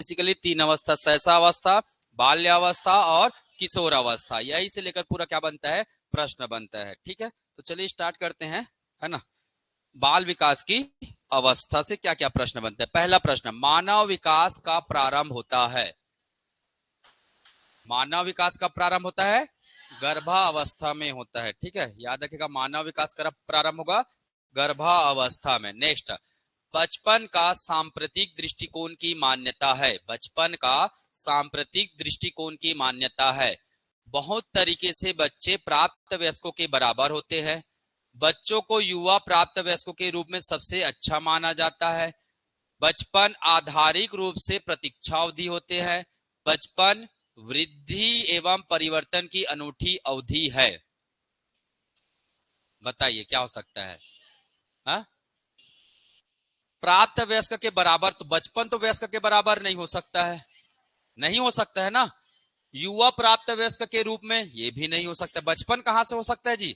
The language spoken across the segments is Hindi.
बेसिकली 3 अवस्था, शैशवावस्था, बाल्यावस्था और किशोरावस्था, यही से लेकर पूरा क्या बनता है, प्रश्न बनता है। ठीक है, तो चलिए स्टार्ट करते हैं, है ना। बाल विकास की अवस्था से क्या क्या प्रश्न बनते हैं। पहला प्रश्न, मानव विकास का प्रारंभ होता है। मानव विकास का प्रारंभ होता है गर्भावस्था में होता है। ठीक है, याद रखिएगा, मानव विकास का प्रारंभ होगा गर्भावस्था में। नेक्स्ट, बचपन का सांप्रतिक दृष्टिकोण की मान्यता है। बचपन का सांप्रतिक दृष्टिकोण की मान्यता है। बहुत तरीके से बच्चे प्राप्त वयस्कों के बराबर होते हैं। बच्चों को युवा प्राप्त वयस्कों के रूप में सबसे अच्छा माना जाता है। बचपन आधारिक रूप से प्रतीक्षावधि होते हैं। बचपन वृद्धि एवं परिवर्तन की अनूठी अवधि है। बताइए क्या हो सकता है। हा? प्राप्त वयस्क के बराबर, तो बचपन तो वयस्क के बराबर नहीं हो सकता है, नहीं हो सकता है ना। युवा प्राप्त वयस्क के रूप में ये भी नहीं हो सकता। बचपन कहां से हो सकता है जी,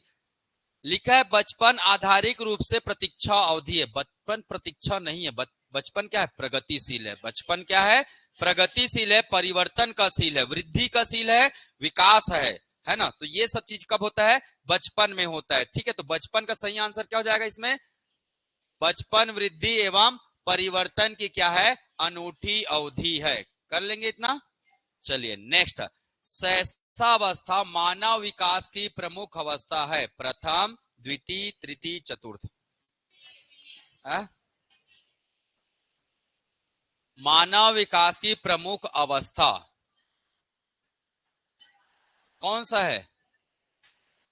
लिखा है बचपन आधारिक रूप से प्रतीक्षा अवधि है। बचपन प्रतीक्षा नहीं है, बचपन क्या है, प्रगतिशील है। बचपन क्या है, प्रगतिशील है, परिवर्तनशील है, वृद्धि का शील है, विकास है ना। तो ये सब चीज कब होता है, बचपन में होता है। ठीक है, तो बचपन का सही आंसर क्या हो जाएगा इसमें, बचपन वृद्धि एवं परिवर्तन की क्या है, अनूठी अवधि है। कर लेंगे इतना। चलिए नेक्स्ट, शैशवावस्था मानव विकास की प्रमुख अवस्था है। प्रथम, द्वितीय, तृतीय, चतुर्थ। मानव विकास की प्रमुख अवस्था कौन सा है,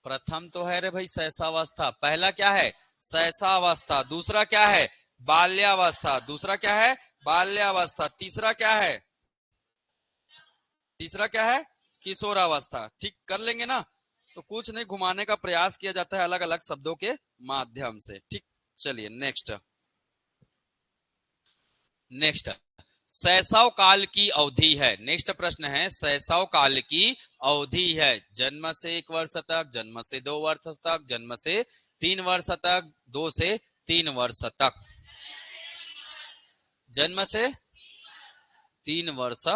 प्रथम तो है रे भाई शैशवावस्था। पहला क्या है, शैशवावस्था। दूसरा क्या है, बाल्यावस्था। दूसरा क्या है, बाल्यावस्था। तीसरा क्या है, तीसरा क्या है, किशोरावस्था। ठीक, कर लेंगे ना। तो कुछ नहीं, घुमाने का प्रयास किया जाता है अलग अलग शब्दों के माध्यम से। ठीक, चलिए नेक्स्ट। नेक्स्ट, शैशव काल की अवधि है। नेक्स्ट प्रश्न है, शैशव काल की अवधि है। जन्म से 1 वर्ष तक, जन्म से 2 वर्ष तक, जन्म से 3 वर्ष तक, 2 से 3 वर्ष तक। जन्म से 3 वर्ष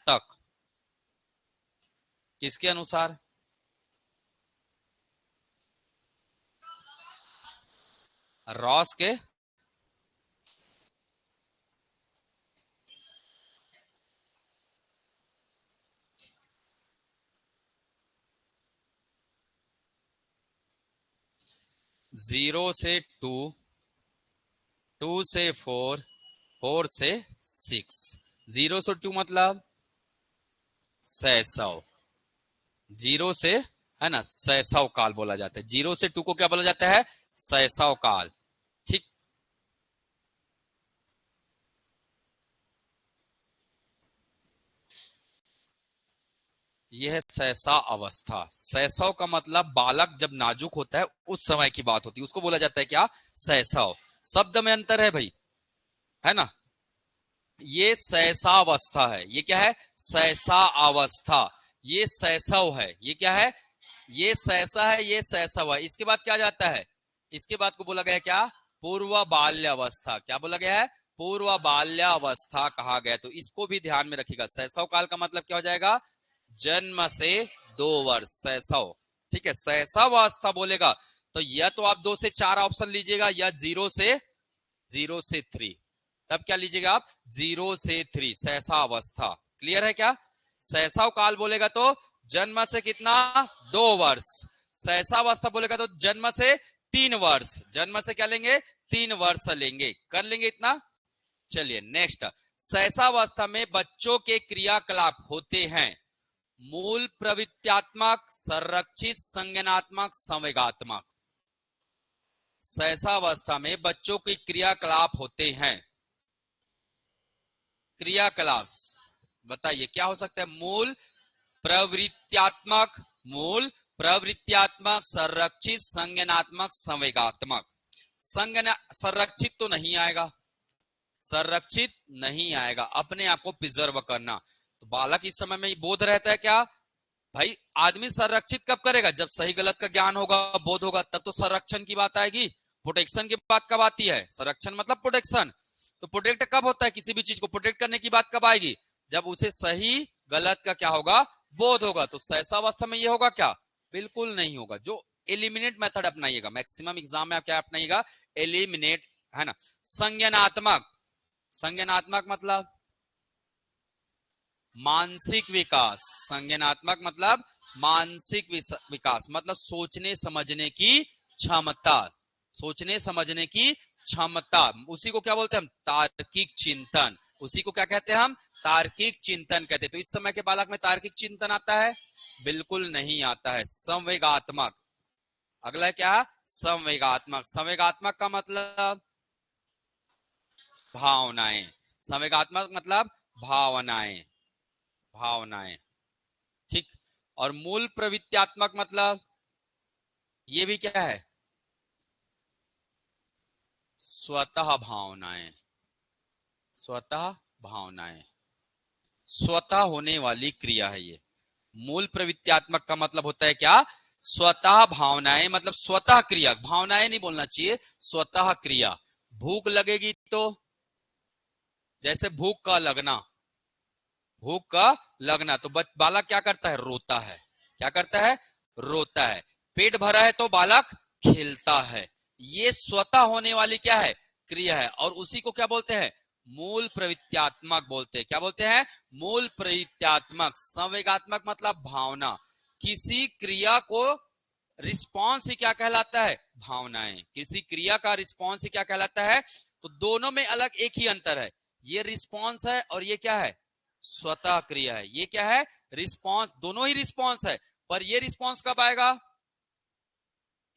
तक किसके अनुसार, रॉस के 0 से 2, 2 से 4, 4 से 6। 0 से 2 मतलब शैशव, 0 से, है ना, शैशव काल बोला जाता है। 0 से 2 को क्या बोला जाता है, शैशव काल। ठीक, यह है शैशव अवस्था। शैशव का मतलब बालक जब नाजुक होता है उस समय की बात होती है, उसको बोला जाता है क्या, शैशव। शब्द में अंतर है भाई, है ना। ये शैशवावस्था है, ये क्या है, शैशवावस्था। ये शैशव है, ये क्या है, ये शैशा है, ये शैशव है। इसके बाद क्या जाता है, इसके बाद को बोला गया क्या, पूर्व बाल्यावस्था। क्या बोला गया है, पूर्व बाल्यावस्था कहा गया। तो इसको भी ध्यान में रखिएगा। शैशव काल का मतलब क्या हो जाएगा, जन्म से 2 वर्ष, शैशव। ठीक है, शैशव अवस्था बोलेगा तो या तो आप 2 से 4 ऑप्शन लीजिएगा, या 0 से 3। तब क्या लीजिएगा आप, 0 से 3, शैशवावस्था। क्लियर है क्या। शैशव काल बोलेगा तो जन्म से कितना, 2 वर्ष। शैशवावस्था बोलेगा तो जन्म से 3 वर्ष। जन्म से क्या लेंगे, 3 वर्ष लेंगे। कर लेंगे इतना। चलिए नेक्स्ट, शैशवावस्था में बच्चों के क्रियाकलाप होते हैं मूल प्रवृत्त्यात्मक, संरक्षित, संज्ञानात्मक, संवेगात्मक। शैशवावस्था में बच्चों के क्रियाकलाप होते हैं, क्रियाकलाप बताइए क्या हो सकता है, मूल प्रवृत्त्यात्मक, मूल प्रवृत्त्यात्मक, संरक्षित, संज्ञानात्मक, संवेगात्मक। संरक्षित तो नहीं आएगा, संरक्षित नहीं आएगा। अपने आप को प्रिजर्व करना, तो बालक इस समय में बोध रहता है क्या भाई। आदमी संरक्षित कब करेगा, जब सही गलत का ज्ञान होगा, बोध होगा, तब तो संरक्षण की बात आएगी। प्रोटेक्शन की बात कब आती है, संरक्षण मतलब प्रोटेक्शन। तो प्रोटेक्ट कब होता है, किसी भी चीज को प्रोटेक्ट करने की बात कब आएगी, जब उसे सही गलत का क्या होगा, बोध होगा। तो सहसावस्था में ये होगा क्या, बिल्कुल नहीं होगा। जो एलिमिनेट मेथड अपनाइएगा, मैक्सिमम एग्जाम में आप क्या अपनाइएगा, एलिमिनेट, है ना। संज्ञानात्मक, संज्ञानात्मक मतलब मानसिक विकास, संज्ञानात्मक मतलब मानसिक विकास, मतलब सोचने समझने की क्षमता, सोचने समझने की क्षमता, उसी को क्या बोलते हैं हम, तार्किक चिंतन। उसी को क्या कहते हैं हम, तार्किक चिंतन कहते हैं। तो इस समय के बालक में तार्किक चिंतन आता है, बिल्कुल नहीं आता है। संवेगात्मक, अगला क्या है, संवेगात्मक। संवेगात्मक का मतलब भावनाएं, संवेगात्मक मतलब भावनाएं, भावनाएं, ठीक। और मूल प्रवृत्त्यात्मक मतलब ये भी क्या है, स्वतः भावनाएं, स्वतः भावनाएं, स्वतः होने वाली क्रिया है ये। मूल प्रवृत्त्यात्मक का मतलब होता है क्या, स्वतः भावनाएं, मतलब स्वतः क्रिया, भावनाएं नहीं बोलना चाहिए, स्वतः क्रिया। भूख लगेगी तो, जैसे भूख का लगना, भूख का लगना, तो बालक क्या करता है, रोता है। क्या करता है, रोता है। पेट भरा है तो बालक खेलता है। ये स्वतः होने वाली क्या है, क्रिया है। और उसी को क्या बोलते हैं, मूल प्रवृत्त्यात्मक बोलते हैं। क्या बोलते हैं, मूल प्रवृत्त्यात्मक। संवेगात्मक मतलब भावना, किसी क्रिया को रिस्पॉन्स ही क्या कहलाता है, भावनाएं। किसी क्रिया का रिस्पॉन्स ही क्या कहलाता है। तो दोनों में अलग एक ही अंतर है, ये रिस्पॉन्स है और ये क्या है, स्वतः क्रिया है। ये क्या है, रिस्पॉन्स, दोनों ही रिस्पॉन्स है, पर ये रिस्पॉन्स कब आएगा,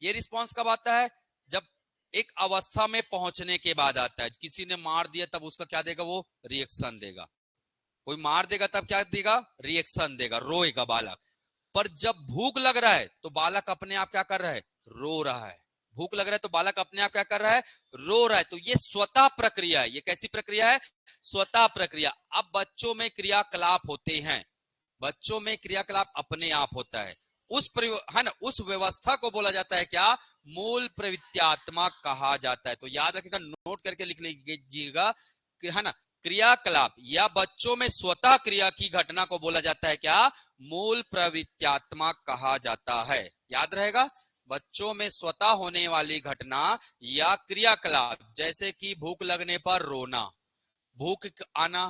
ये रिस्पॉन्स कब आता है, जब एक अवस्था में पहुंचने के बाद आता है। किसी ने मार दिया तब उसका क्या देगा, वो रिएक्शन देगा। कोई मार देगा तब क्या देगा, रिएक्शन देगा, रोएगा बालक। पर जब भूख लग रहा है तो बालक अपने आप क्या कर रहा है, रो रहा है। भूख लग रहा है तो बालक अपने आप क्या कर रहा है, रो रहा है। तो ये स्वतः प्रक्रिया है। ये कैसी प्रक्रिया है, स्वतः प्रक्रिया। अब बच्चों में क्रियाकलाप होते हैं, बच्चों में क्रियाकलाप अपने आप होता है, उस है ना, उस व्यवस्था को बोला जाता है क्या, मूल प्रवृत्त्यात्मक कहा जाता है। तो याद रखिएगा, नोट करके लिख लीजिएगा, है ना, क्रियाकलाप या बच्चों में स्वतः क्रिया की घटना को बोला जाता है क्या, मूल प्रवृत्त्यात्मक कहा जाता है। याद रहेगा, बच्चों में स्वतः होने वाली घटना या क्रियाकलाप, जैसे कि भूख लगने पर रोना, भूख आना,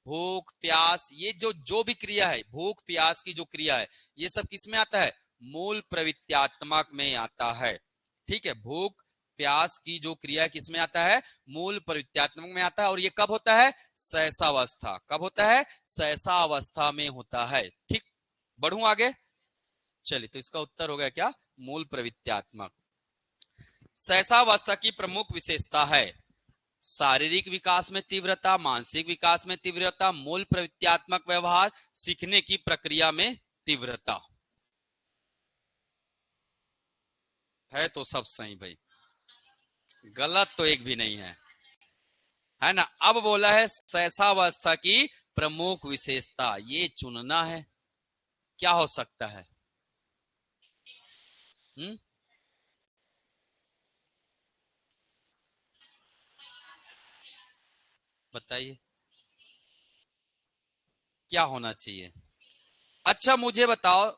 भूख प्यास, ये जो जो भी क्रिया है, भूख प्यास की जो क्रिया है, ये सब किस में आता है, मूल प्रवृत्त्यात्मक में आता है। ठीक है, भूख प्यास की जो क्रिया किसमें आता है, मूल प्रवृत्त्यात्मक में आता है। और ये कब होता है, सहसावस्था। कब होता है, सहसावस्था में होता है। ठीक, बढ़ूं आगे, चलिए। तो इसका उत्तर हो गया क्या, मूल प्रवृत्त्यात्मक। सहसावस्था की प्रमुख विशेषता है शारीरिक विकास में तीव्रता, मानसिक विकास में तीव्रता, मूल प्रवृत्त्यात्मक व्यवहार, सीखने की प्रक्रिया में तीव्रता। है तो सब सही भाई, गलत तो एक भी नहीं है ना। अब बोला है सहसावस्था की प्रमुख विशेषता, ये चुनना है, क्या हो सकता है। हम्म, बताइए क्या होना चाहिए। अच्छा मुझे बताओ,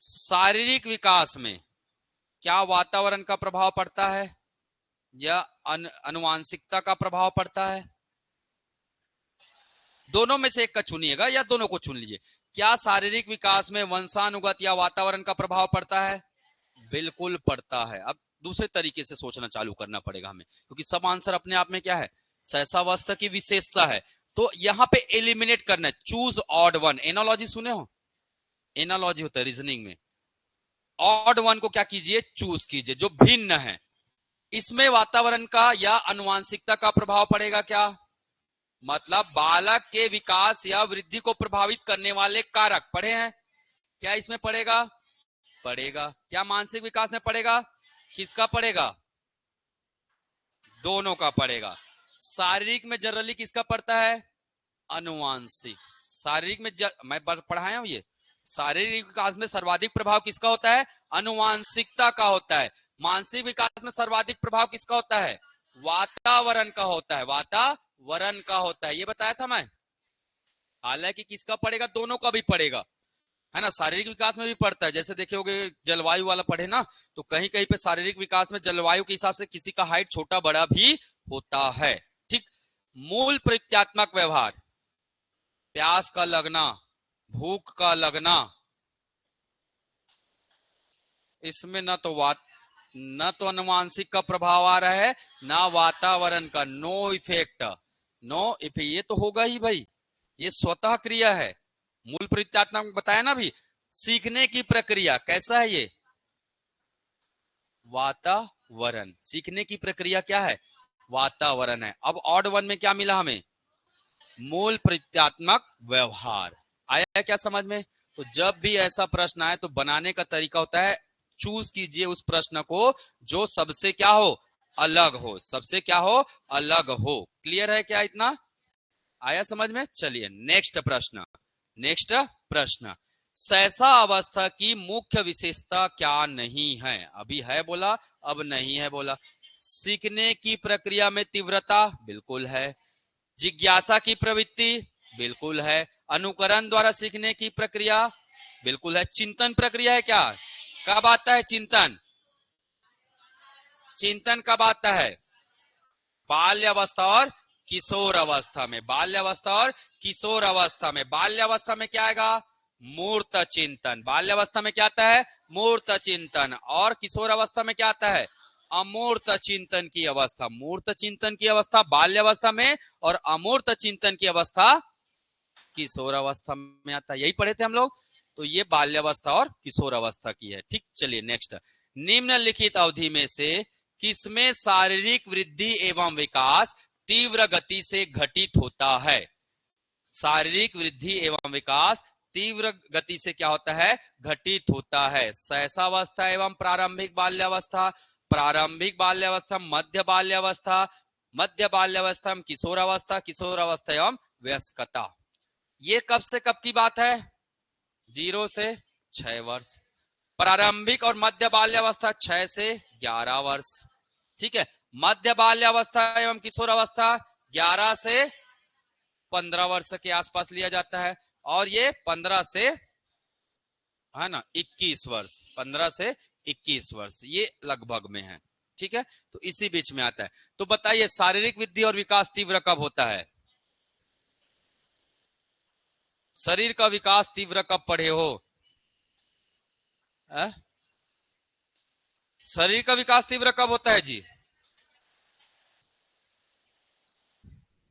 शारीरिक विकास में क्या वातावरण का प्रभाव पड़ता है या अनुवांशिकता का प्रभाव पड़ता है। दोनों में से एक का चुनिएगा या दोनों को चुन लीजिए। क्या शारीरिक विकास में वंशानुगत या वातावरण का प्रभाव पड़ता है, बिल्कुल पड़ता है। अब दूसरे तरीके से सोचना चालू करना पड़ेगा हमें, क्योंकि सब आंसर अपने आप में क्या है, सहसावस्था की विशेषता है। तो यहां पे एलिमिनेट करना है, चूज ऑड वन। एनालॉजी सुने हो, एनालॉजी होता है रीजनिंग में। ऑड वन को क्या कीजिए, चूज कीजिए, जो भिन्न है। इसमें वातावरण का या अनुवांशिकता का प्रभाव पड़ेगा क्या, मतलब बालक के विकास या वृद्धि को प्रभावित करने वाले कारक पढ़े हैं, क्या इसमें पड़ेगा, पड़ेगा। क्या मानसिक विकास में पड़ेगा, किसका पड़ेगा, दोनों का पड़ेगा। शारीरिक में जनरली किसका पड़ता है, अनुवांशिक। शारीरिक में मैं पढ़ाया हूं ये, शारीरिक विकास में सर्वाधिक प्रभाव किसका होता है, अनुवांशिकता का होता है। मानसिक विकास में सर्वाधिक प्रभाव किसका होता है, वातावरण का होता है, वातावरण का होता है। ये बताया था मैं, हालांकि किसका पड़ेगा, दोनों का भी पड़ेगा, है ना। शारीरिक विकास में भी पड़ता है, जैसे देखोगे जलवायु वाला पढ़े ना, तो कहीं कहीं पे शारीरिक विकास में जलवायु के हिसाब से किसी का हाइट छोटा बड़ा भी होता है। ठीक। मूल प्रत्यात्मक व्यवहार, प्यास का लगना, भूख का लगना, इसमें न तो अनुवांशिक का प्रभाव आ रहा है, ना वातावरण का। नो इफेक्ट, नो इफेक्ट, ये तो होगा ही भाई, ये स्वतः क्रिया है। मूल प्रत्यात्मक बताया ना भी, सीखने की प्रक्रिया कैसा है ये, वातावरण। सीखने की प्रक्रिया क्या है, वातावरण है। अब ऑड वन में क्या मिला हमें, मूल प्रत्यात्मक व्यवहार। आया क्या समझ में। तो जब भी ऐसा प्रश्न आए तो बनाने का तरीका होता है, चूज कीजिए उस प्रश्न को जो सबसे क्या हो, अलग हो, सबसे क्या हो, अलग हो। क्लियर है क्या, इतना आया समझ में। चलिए नेक्स्ट प्रश्न, नेक्स्ट प्रश्न, सहसा अवस्था की मुख्य विशेषता क्या नहीं है। अभी है बोला, अब नहीं है बोला। सीखने की प्रक्रिया में तीव्रता, बिल्कुल है। जिज्ञासा की प्रवृत्ति, बिल्कुल है। अनुकरण द्वारा सीखने की प्रक्रिया, बिल्कुल है। चिंतन प्रक्रिया है क्या, कब आता है चिंतन, चिंतन कब आता है, बाल्यावस्था और किशोर अवस्था में। बाल्यावस्था और किशोर अवस्था में, बाल्यावस्था में क्या आएगा, मूर्त चिंतन। बाल्यावस्था में क्या आता है, मूर्त चिंतन। और किशोर अवस्था में क्या आता है, अमूर्त चिंतन की अवस्था। मूर्त चिंतन की अवस्था बाल्यावस्था में, और अमूर्त चिंतन की अवस्था किशोर अवस्था में आता है। यही पढ़े थे हम लोग। तो ये बाल्यावस्था और किशोर अवस्था की है। ठीक, चलिए नेक्स्ट, निम्नलिखित अवधि में से किसमें शारीरिक वृद्धि एवं विकास तीव्र गति से घटित होता है। शारीरिक वृद्धि एवं विकास तीव्र गति से क्या होता है, घटित होता है। सहसावस्था एवं प्रारंभिक बाल्यावस्था, प्रारंभिक बाल्यावस्था, मध्य बाल्यावस्था, मध्य बाल्यावस्था एवं किशोरावस्था, किशोरावस्था एवं वयस्कता। ये कब से कब की बात है, 0 से 6 वर्ष। प्रारंभिक और मध्य बाल्यावस्था 6 से 11 वर्ष। ठीक है। मध्य बाल्यावस्था एवं किशोरावस्था 11 से 15 वर्ष के आसपास लिया जाता है, और ये 15 से, है ना, 21 वर्ष, 15 से 21 वर्ष ये लगभग में है। ठीक है, तो इसी बीच में आता है। तो बताइए शारीरिक वृद्धि और विकास तीव्र कब होता है, शरीर का विकास तीव्र कब पढ़े हो, शरीर का विकास तीव्र कब होता है जी,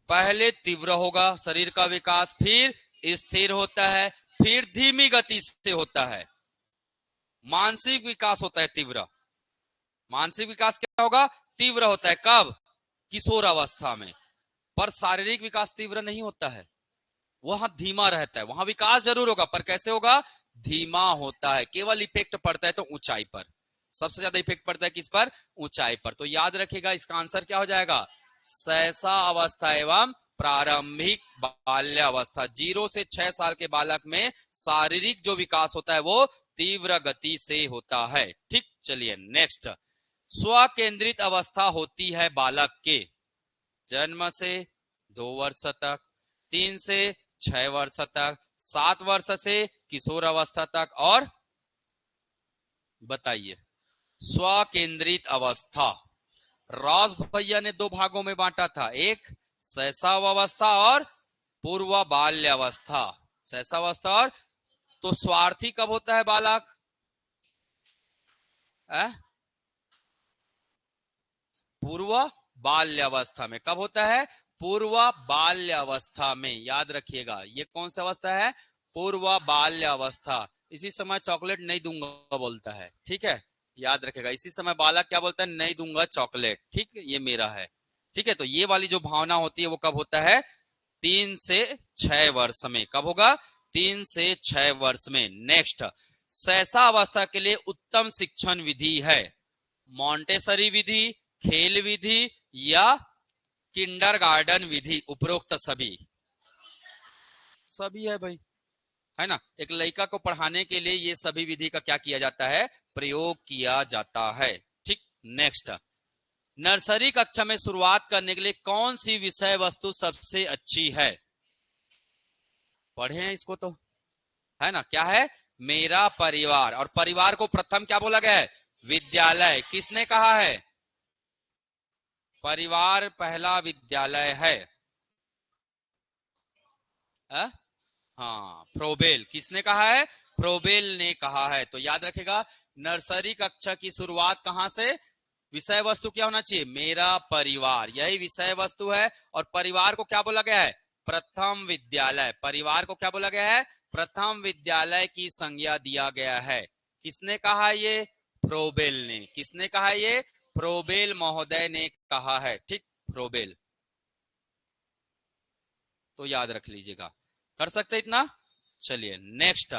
पहले तीव्र होगा शरीर का विकास, फिर स्थिर होता है, फिर धीमी गति से होता है। मानसिक विकास होता है तीव्र, मानसिक विकास क्या होगा, तीव्र होता है कब, किशोर अवस्था में। पर शारीरिक विकास तीव्र नहीं होता है, वहां धीमा रहता है। वहां विकास जरूर होगा पर कैसे होगा, धीमा होता है। केवल इफेक्ट पड़ता है तो ऊंचाई पर, सबसे ज्यादा इफेक्ट पड़ता है किस पर, ऊंचाई पर। तो याद रखिएगा इसका आंसर क्या हो जाएगा, सहसा अवस्था एवं प्रारंभिक बाल्यावस्था। 0 से 6 साल के बालक में शारीरिक जो विकास होता है वो तीव्र गति से होता है। ठीक, चलिए नेक्स्ट, स्व केंद्रित अवस्था होती है बालक के जन्म से 2 वर्ष तक, 3 से 6 वर्ष तक, 7 वर्ष से किशोर अवस्था तक। और बताइए स्व केंद्रित अवस्था, रॉस भैया ने 2 भागों में बांटा था, एक शैशवावस्था और पूर्व बाल्यावस्था। शैशवावस्था और, तो स्वार्थी कब होता है बालक, पूर्व बाल्यावस्था में। कब होता है, पूर्व बाल्यावस्था में। याद रखिएगा ये कौन सा अवस्था है, पूर्व बाल्यावस्था। इसी समय चॉकलेट नहीं दूंगा बोलता है, ठीक है, याद रखेगा। इसी समय बालक क्या बोलता है, नहीं दूंगा चॉकलेट, ठीक, ये मेरा है। ठीक है, तो ये वाली जो भावना होती है वो कब होता है, 3 से 6 वर्ष में। कब होगा, 3 से 6 वर्ष में। नेक्स्ट, सहसा अवस्था के लिए उत्तम शिक्षण विधि है मॉन्टेसरी विधि, खेल विधि या किंडरगार्टन विधि। उपरोक्त सभी, सभी है भाई, है ना। एक लड़का को पढ़ाने के लिए ये सभी विधि का क्या किया जाता है, प्रयोग किया जाता है। ठीक, नेक्स्ट, नर्सरी कक्षा में शुरुआत करने के लिए कौन सी विषय वस्तु सबसे अच्छी है, पढ़े हैं इसको तो, है ना। क्या है? मेरा परिवार, और परिवार को प्रथम क्या बोला गया है? विद्यालय। किसने कहा है? परिवार पहला विद्यालय है। हाँ, फ्रोबेल। किसने कहा है? फ्रोबेल ने कहा है। तो याद रखेगा, नर्सरी कक्षा की शुरुआत कहां से? विषय वस्तु क्या होना चाहिए? मेरा परिवार, यही विषय वस्तु है। और परिवार को क्या बोला गया है? प्रथम विद्यालय। परिवार को क्या बोला गया है? प्रथम विद्यालय की संज्ञा दिया गया है। किसने कहा ये? फ्रोबेल ने। किसने कहा ये? फ्रोबेल महोदय ने कहा है। ठीक, फ्रोबेल। तो याद रख लीजिएगा। कर सकते इतना? चलिए नेक्स्ट।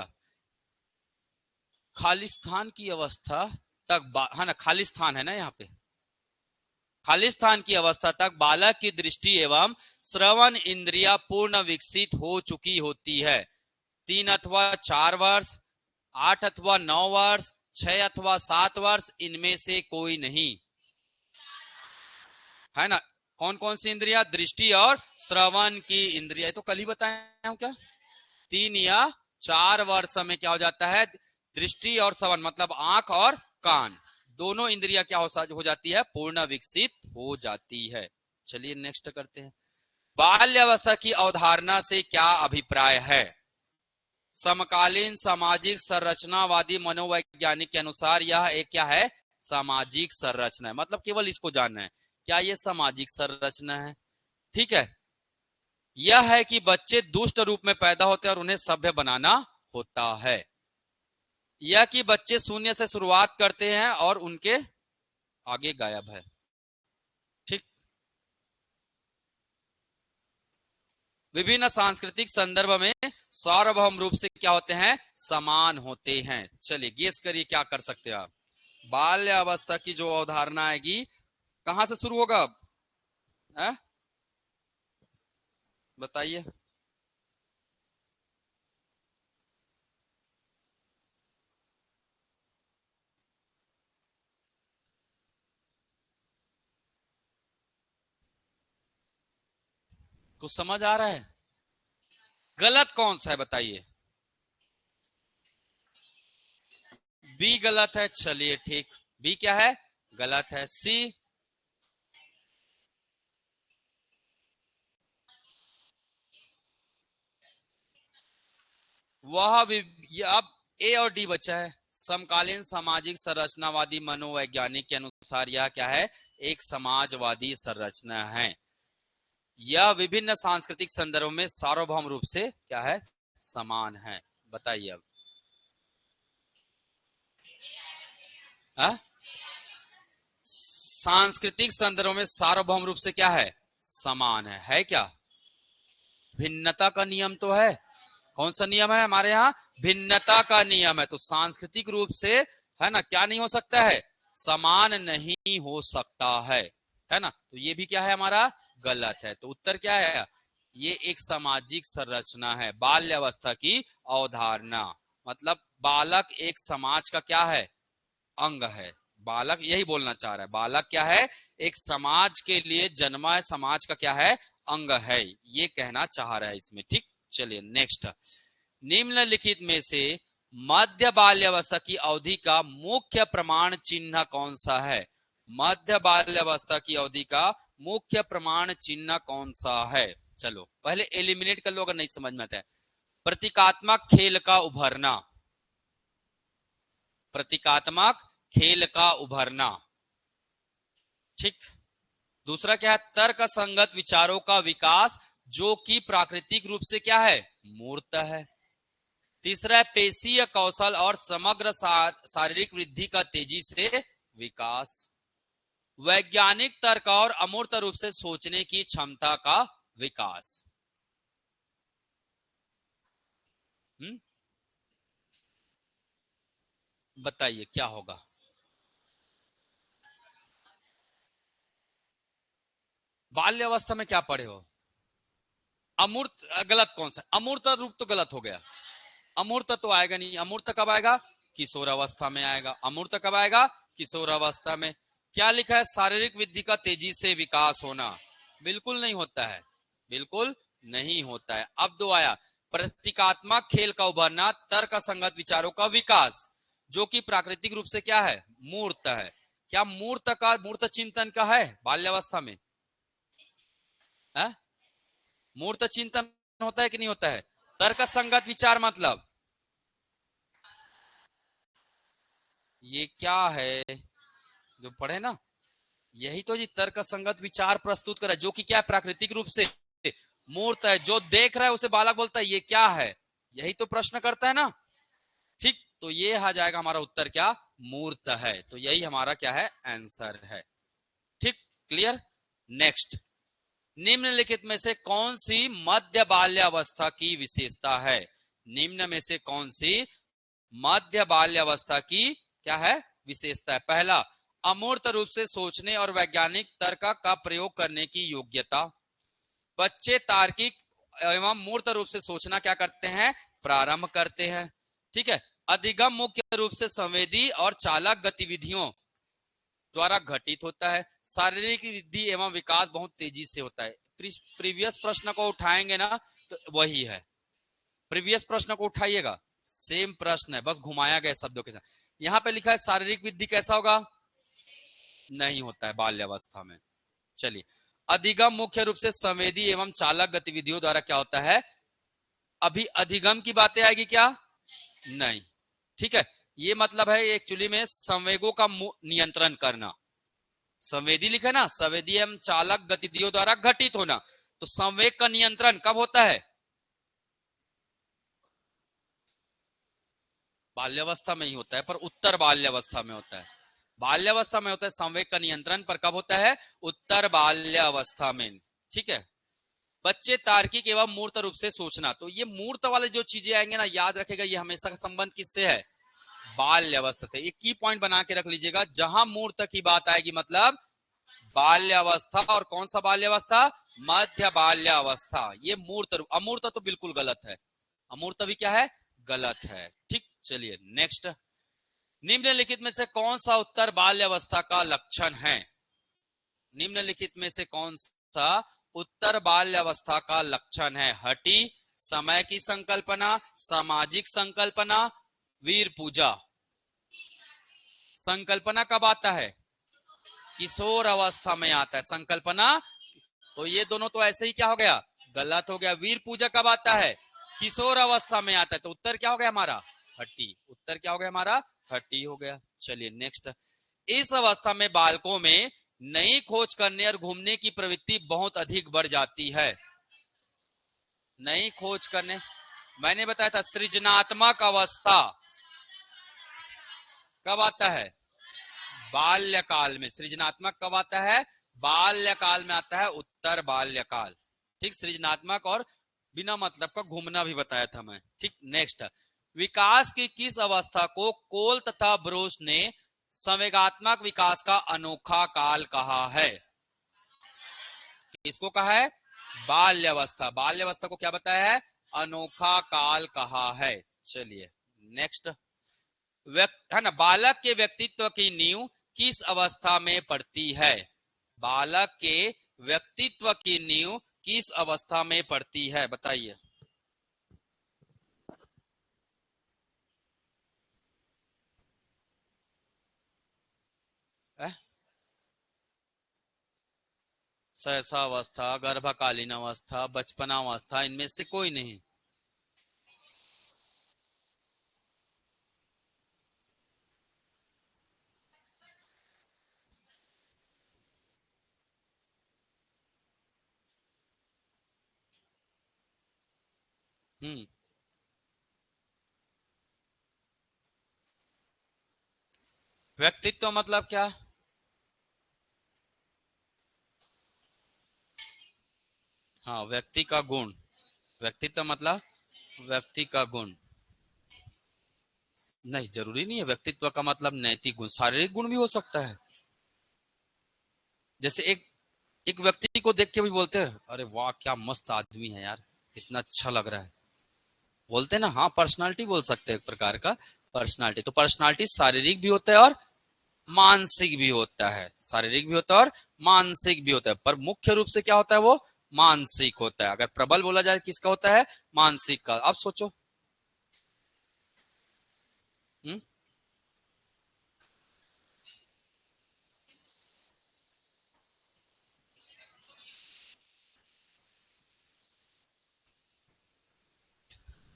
खालिस्तान की अवस्था तक, है ना, खालिस्तान है ना यहाँ पे, खालिस्तान की अवस्था तक बालक की दृष्टि एवं श्रवण इंद्रिया पूर्ण विकसित हो चुकी होती है। 3 अथवा 4 वर्ष, 8 अथवा 9 वर्ष, 6 अथवा 7 वर्ष, इनमें से कोई नहीं, है ना। कौन कौन सी इंद्रिया? दृष्टि और श्रवण की इंद्रिया। तो कल ही बताया हूं क्या? 3 या 4 वर्ष में क्या हो जाता है? दृष्टि और श्रवण, मतलब आंख और कान, दोनों इंद्रिया क्या हो जाती है? पूर्ण विकसित हो जाती है। चलिए नेक्स्ट करते हैं। बाल्यावस्था की अवधारणा से क्या अभिप्राय है? समकालीन सामाजिक संरचनावादी मनोवैज्ञानिक के अनुसार यह एक क्या है? सामाजिक संरचना है। मतलब केवल इसको जानना है, क्या यह सामाजिक संरचना है? ठीक है। यह है कि बच्चे दुष्ट रूप में पैदा होते हैं और उन्हें सभ्य बनाना होता है। यह कि बच्चे शून्य से शुरुआत करते हैं और उनके आगे गायब है। ठीक। विभिन्न सांस्कृतिक संदर्भ में सार्वभौम रूप से क्या होते हैं? समान होते हैं। चलिए गेस करिए क्या कर सकते हैं आप। बाल्यावस्था की जो अवधारणा आएगी, कहां से शुरू होगा अब? बताइए। कुछ समझ आ रहा है? गलत कौन सा है बताइए? बी गलत है। चलिए ठीक, बी क्या है? गलत है। सी? वह भी। अब ए और डी बचा है। समकालीन सामाजिक संरचनावादी मनोवैज्ञानिक के अनुसार यह क्या है? एक समाजवादी संरचना है। यह विभिन्न सांस्कृतिक संदर्भों में सार्वभौम रूप से क्या है? समान है। बताइए अब। सांस्कृतिक संदर्भों में सार्वभौम रूप से क्या है? समान है क्या? भिन्नता का नियम तो है। कौन सा नियम है हमारे यहाँ? भिन्नता का नियम है। तो सांस्कृतिक रूप से, है ना, क्या नहीं हो सकता है? समान नहीं हो सकता है ना। तो ये भी क्या है हमारा? गलत है। तो उत्तर क्या है? ये एक सामाजिक संरचना है। बाल्यावस्था की अवधारणा मतलब बालक एक समाज का क्या है? अंग है। बालक यही बोलना चाह रहा है, बालक क्या है? एक समाज के लिए जन्मा है, समाज का क्या है? अंग है, ये कहना चाह रहा है इसमें। ठीक। चलिए नेक्स्ट। निम्नलिखित में से मध्य बाल्यावस्था की अवधि का मुख्य प्रमाण चिन्ह कौन सा है? मध्य बाल्यावस्था की अवधि का मुख्य प्रमाण चिन्ह कौन सा है? चलो पहले एलिमिनेट कर लो अगर नहीं समझ में आता है। प्रतीकात्मक खेल का उभरना, प्रतीकात्मक खेल का उभरना। ठीक। दूसरा क्या है? तर्क संगत विचारों का विकास, जो कि प्राकृतिक रूप से क्या है? मूर्त है। तीसरा है पेशीय कौशल और समग्र शारीरिक वृद्धि का तेजी से विकास। वैज्ञानिक तर्क और अमूर्त रूप से सोचने की क्षमता का विकास। बताइए क्या होगा? बाल्यावस्था में क्या पढ़े हो? अमूर्त गलत कौन सा? अमूर्त रूप तो गलत हो गया। अमूर्त तो आएगा नहीं। अमूर्त कब आएगा? किशोर अवस्था में आएगा। अमूर्त कब आएगा? किशोर अवस्था में। क्या लिखा है? शारीरिक वृद्धि का तेजी से विकास होना। बिल्कुल नहीं होता है, बिल्कुल नहीं होता है। अब दो आया, प्रतीकात्मक खेल का उभरना, तर्क संगत विचारों का विकास, जो कि प्राकृतिक रूप से क्या है, मूर्त है। क्या मूर्त चिंतन का है बाल्यावस्था में? है? मूर्त चिंतन होता है कि नहीं होता है? तर्क संगत विचार मतलब ये क्या है जो पढ़े ना, यही तो जी तर्क संगत विचार प्रस्तुत करा, जो कि क्या है, प्राकृतिक रूप से मूर्त है। जो देख रहा है उसे बालक बोलता है ये क्या है, यही तो प्रश्न करता है ना। ठीक, तो ये आ जाएगा हमारा उत्तर क्या, मूर्त है। तो यही हमारा क्या है, आंसर है। ठीक, क्लियर। नेक्स्ट, निम्नलिखित में से कौन सी मध्य बाल्यावस्था की विशेषता है? निम्न में से कौन सी मध्य बाल्यावस्था की क्या है, विशेषता है? पहला, अमूर्त रूप से सोचने और वैज्ञानिक तर्क का प्रयोग करने की योग्यता। बच्चे तार्किक एवं मूर्त रूप से सोचना क्या करते हैं, प्रारंभ करते हैं। ठीक है। अधिगम मुख्य रूप से संवेदी और चालक गतिविधियों द्वारा घटित होता है। शारीरिक वृद्धि एवं विकास बहुत तेजी से होता है। प्रीवियस प्रश्न को उठाएंगे ना तो वही है, प्रीवियस प्रश्न को उठाइएगा, सेम प्रश्न है, बस घुमाया गया शब्दों के साथ। यहाँ पे लिखा है शारीरिक वृद्धि कैसा होगा, नहीं होता है बाल्यावस्था में। चलिए, अधिगम मुख्य रूप से संवेदी एवं चालक गतिविधियों द्वारा क्या होता है, अभी अधिगम की बातें आएगी क्या, नहीं। ठीक है, ये मतलब है एक्चुअली में संवेगों का नियंत्रण करना। संवेदी लिखा है ना, संवेदी एवं चालक गतिविधियों द्वारा घटित होना, तो संवेग का नियंत्रण कब होता है, बाल्यावस्था में ही होता है, पर उत्तर बाल्यावस्था में होता है। बाल्यावस्था में होता है संवेग का नियंत्रण, पर कब होता है, उत्तर बाल्यावस्था में। ठीक है। बच्चे तार्किक एवं मूर्त रूप से सोचना, तो ये मूर्त वाले जो चीजें आएंगे ना, याद रखेगा ये हमेशा का संबंध किससे है, बाल्यावस्था से। एक की पॉइंट बना के रख लीजिएगा, जहां मूर्त की बात आएगी मतलब बाल्यावस्था, और कौन सा बाल्यावस्था, मध्य बाल्यावस्था। ये मूर्त, अमूर्त तो बिल्कुल गलत है, अमूर्त भी क्या है, गलत है। ठीक, चलिए नेक्स्ट, निम्नलिखित में से कौन सा उत्तर बाल्यावस्था का लक्षण है? निम्नलिखित में से कौन सा उत्तर बाल्यावस्था का लक्षण है? हठी, समय की संकल्पना, सामाजिक संकल्पना, वीर पूजा। संकल्पना कब आता है, किशोर अवस्था में आता है संकल्पना, तो ये दोनों तो ऐसे ही क्या हो गया, गलत हो गया। वीर पूजा कब आता है, किशोर अवस्था में आता है, तो उत्तर क्या हो गया हमारा, हट्टी। उत्तर क्या हो गया हमारा, हट्टी हो गया। चलिए नेक्स्ट, इस अवस्था में बालकों में नई खोज करने और घूमने की प्रवृत्ति बहुत अधिक बढ़ जाती है। नई खोज करने, मैंने बताया था सृजनात्मक अवस्था कब आता है, बाल्यकाल में। सृजनात्मक कब आता है, बाल्यकाल में आता है, उत्तर बाल्यकाल। ठीक, सृजनात्मक और बिना मतलब का घूमना भी बताया था मैं। ठीक, नेक्स्ट, विकास की किस अवस्था को कोल तथा ब्रोस ने संवेगात्मक विकास का अनोखा काल कहा है? इसको कहा है बाल्यावस्था। बाल्यावस्था को क्या बताया है, अनोखा काल कहा है। चलिए नेक्स्ट, है ना, बालक के व्यक्तित्व की नींव किस अवस्था में पड़ती है? बालक के व्यक्तित्व की नींव किस अवस्था में पड़ती है, बताइए। शैशवावस्था, गर्भकालीन अवस्था, बचपनावस्था, इनमें से कोई नहीं। व्यक्तित्व मतलब क्या, हाँ व्यक्ति का गुण, व्यक्तित्व मतलब व्यक्ति का गुण। नहीं, जरूरी नहीं है व्यक्तित्व का मतलब नैतिक गुण, शारीरिक गुण भी हो सकता है। जैसे एक व्यक्ति को देख के भी बोलते हैं अरे वाह क्या मस्त आदमी है यार, इतना अच्छा लग रहा है, बोलते हैं ना, हाँ पर्सनालिटी बोल सकते हैं, एक प्रकार का पर्सनालिटी। तो पर्सनालिटी शारीरिक भी होता है और मानसिक भी होता है, शारीरिक भी होता है और मानसिक भी होता है, पर मुख्य रूप से क्या होता है वो मानसिक होता है। अगर प्रबल बोला जाए किसका होता है? मानसिक का। अब सोचो। हम्म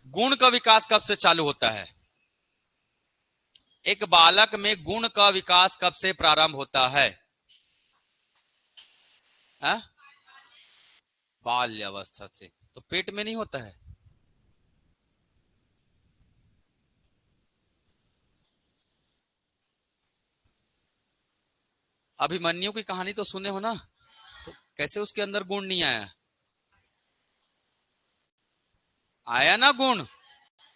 गुण का विकास कब से चालू होता है? एक बालक में गुण का विकास कब से प्रारंभ होता है? आ? बाल्य अवस्था से। तो पेट में नहीं होता है? अभिमन्यु की कहानी तो सुने हो ना? तो कैसे उसके अंदर गुण नहीं आया? आया ना गुण।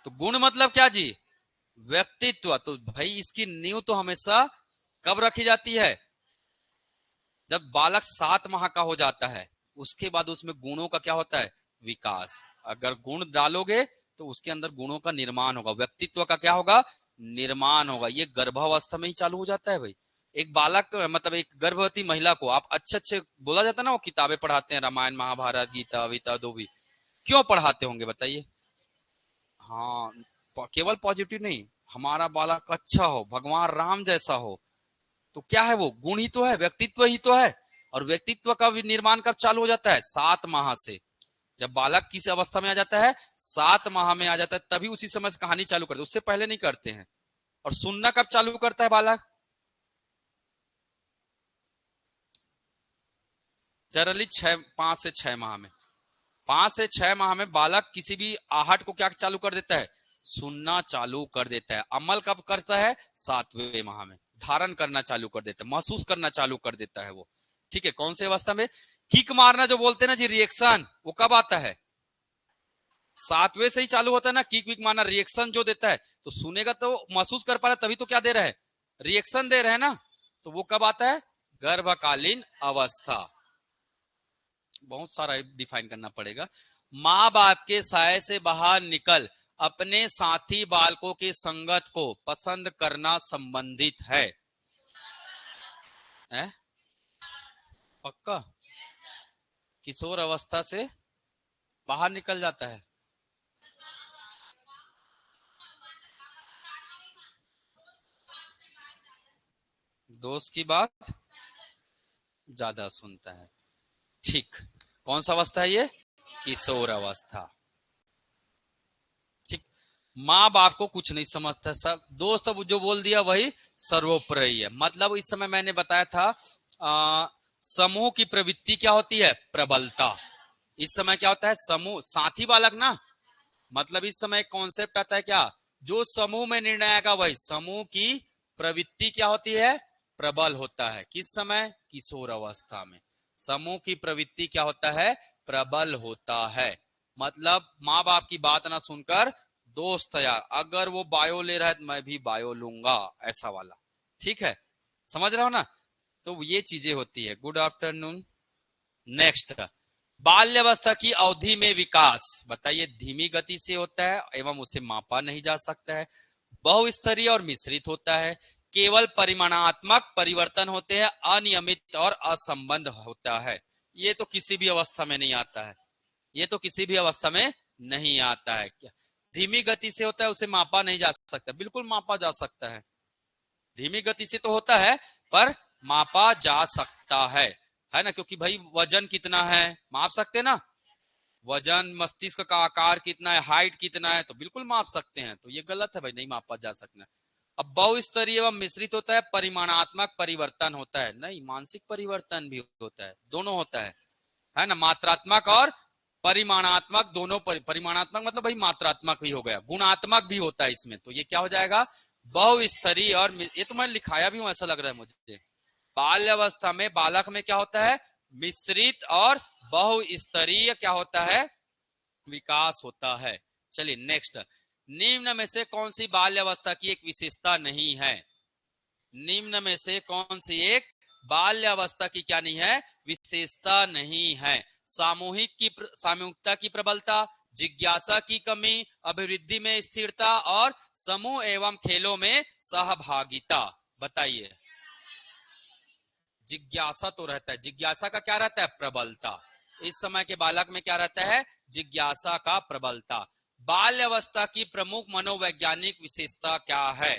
तो गुण मतलब क्या जी? व्यक्तित्व। तो भाई इसकी नींव तो हमेशा कब रखी जाती है? जब बालक 7 माह का हो जाता है, उसके बाद उसमें गुणों का क्या होता है? विकास। अगर गुण डालोगे तो उसके अंदर गुणों का निर्माण होगा, व्यक्तित्व का क्या होगा? निर्माण होगा। ये गर्भावस्था में ही चालू हो जाता है भाई। एक बालक मतलब एक गर्भवती महिला को आप अच्छे अच्छे बोला जाता है ना, वो किताबें पढ़ाते हैं, रामायण महाभारत गीता वीता जो भी, क्यों पढ़ाते होंगे बताइए? हाँ, केवल पॉजिटिव नहीं, हमारा बालक अच्छा हो, भगवान राम जैसा हो। तो क्या है वो? गुण ही तो है, व्यक्तित्व ही तो है। और व्यक्तित्व का भी निर्माण कब चालू हो जाता है? 7 माह से। जब बालक किस अवस्था में आ जाता है? 7 माह में आ जाता है, तभी उसी समय से कहानी चालू करते हैं, उससे पहले नहीं करते हैं। और सुनना कब चालू करता है बालक? जनरली 5 से 6 माह में। 5 से 6 माह में बालक किसी भी आहट को क्या चालू कर देता है? सुनना चालू कर देता है। अमल कब करता है? 7वें माह में। धारण करना चालू कर देता है, महसूस करना चालू कर देता है वो। ठीक है, कौन सी अवस्था में? किक मारना जो बोलते हैं ना जी, रिएक्शन, वो कब आता है? 7वें से ही चालू होता है ना। किक विक मारना, रिएक्शन जो देता है। तो सुनेगा तो महसूस कर पा रहा है, तभी तो क्या दे रहा है? रिएक्शन दे रहे हैं ना। तो वो कब आता है? गर्भकालीन अवस्था। बहुत सारा डिफाइन करना पड़ेगा। माँ बाप के साय से बाहर निकल अपने साथी बालकों की संगत को पसंद करना संबंधित है? पक्का? किशोर अवस्था से बाहर निकल जाता है। दोस्त की बात ज्यादा सुनता है। ठीक। कौन सा अवस्था है ये? किशोर अवस्था। ठीक। माँ बाप को कुछ नहीं समझता, सब दोस्त अब जो बोल दिया वही सर्वोपरि है। मतलब इस समय मैंने बताया था समूह की प्रवृत्ति क्या होती है? प्रबलता। इस समय क्या होता है? समूह साथी बालक ना। मतलब इस समय कॉन्सेप्ट आता है क्या? जो समूह में निर्णय आएगा वही समूह की प्रवृत्ति क्या होती है? प्रबल होता है। किस समय? किशोर अवस्था में। समूह की प्रवृत्ति क्या होता है? प्रबल होता है। मतलब माँ बाप की बात ना सुनकर दोस्त यार, अगर वो बायो ले रहा है तो मैं भी बायो लूंगा, ऐसा वाला। ठीक है, समझ रहे हो ना? तो ये चीजें होती है। Good afternoon. नेक्स्ट, बाल्यावस्था की अवधि में विकास बताइए धीमी गति से होता है एवं उसे मापा नहीं जा सकता है। बहुस्तरीय और मिश्रित होता है। केवल परिमाणात्मक परिवर्तन होते हैं, अनियमित और असंबद्ध होता है। ये तो किसी भी अवस्था में नहीं आता है। ये तो किसी भी अवस्था में नहीं आता है। क्या धीमी गति से होता है, उसे मापा नहीं जा सकता? बिल्कुल मापा जा सकता है। धीमी गति से तो होता है, पर मापा जा सकता है ना? क्योंकि भाई वजन कितना है माप सकते हैं ना। वजन, मस्तिष्क का आकार कितना है, हाइट कितना है, तो बिल्कुल माप सकते हैं। तो ये गलत है भाई, नहीं मापा जा सकना। अब बहुस्तरीय एवं मिश्रित होता है, परिमाणात्मक परिवर्तन होता है, नहीं मानसिक परिवर्तन भी होता है, दोनों होता है ना? मात्रात्मक और परिमाणात्मक दोनों। परिमाणात्मक मतलब भाई मात्रात्मक भी हो गया, गुणात्मक भी होता है इसमें। तो ये क्या हो जाएगा? बहुस्तरीय और ये तो मैं लिखाया भी हूं, ऐसा लग रहा है मुझे। बाल्यावस्था में बालक में क्या होता है? मिश्रित और बहुस्तरीय क्या होता है? विकास होता है। चलिए नेक्स्ट, निम्न में से कौन सी बाल्यावस्था की एक विशेषता नहीं है? निम्न में से कौन सी एक बाल्यावस्था की क्या नहीं है? विशेषता नहीं है। सामूहिकता की प्रबलता, जिज्ञासा की कमी, अभिवृद्धि में स्थिरता और समूह एवं खेलों में सहभागिता। बताइए। जिज्ञासा तो रहता है, जिज्ञासा का क्या रहता है? प्रबलता। इस समय के बालक में क्या रहता है? जिज्ञासा का प्रबलता। बाल्य अवस्था की प्रमुख मनोवैज्ञानिक विशेषता क्या है?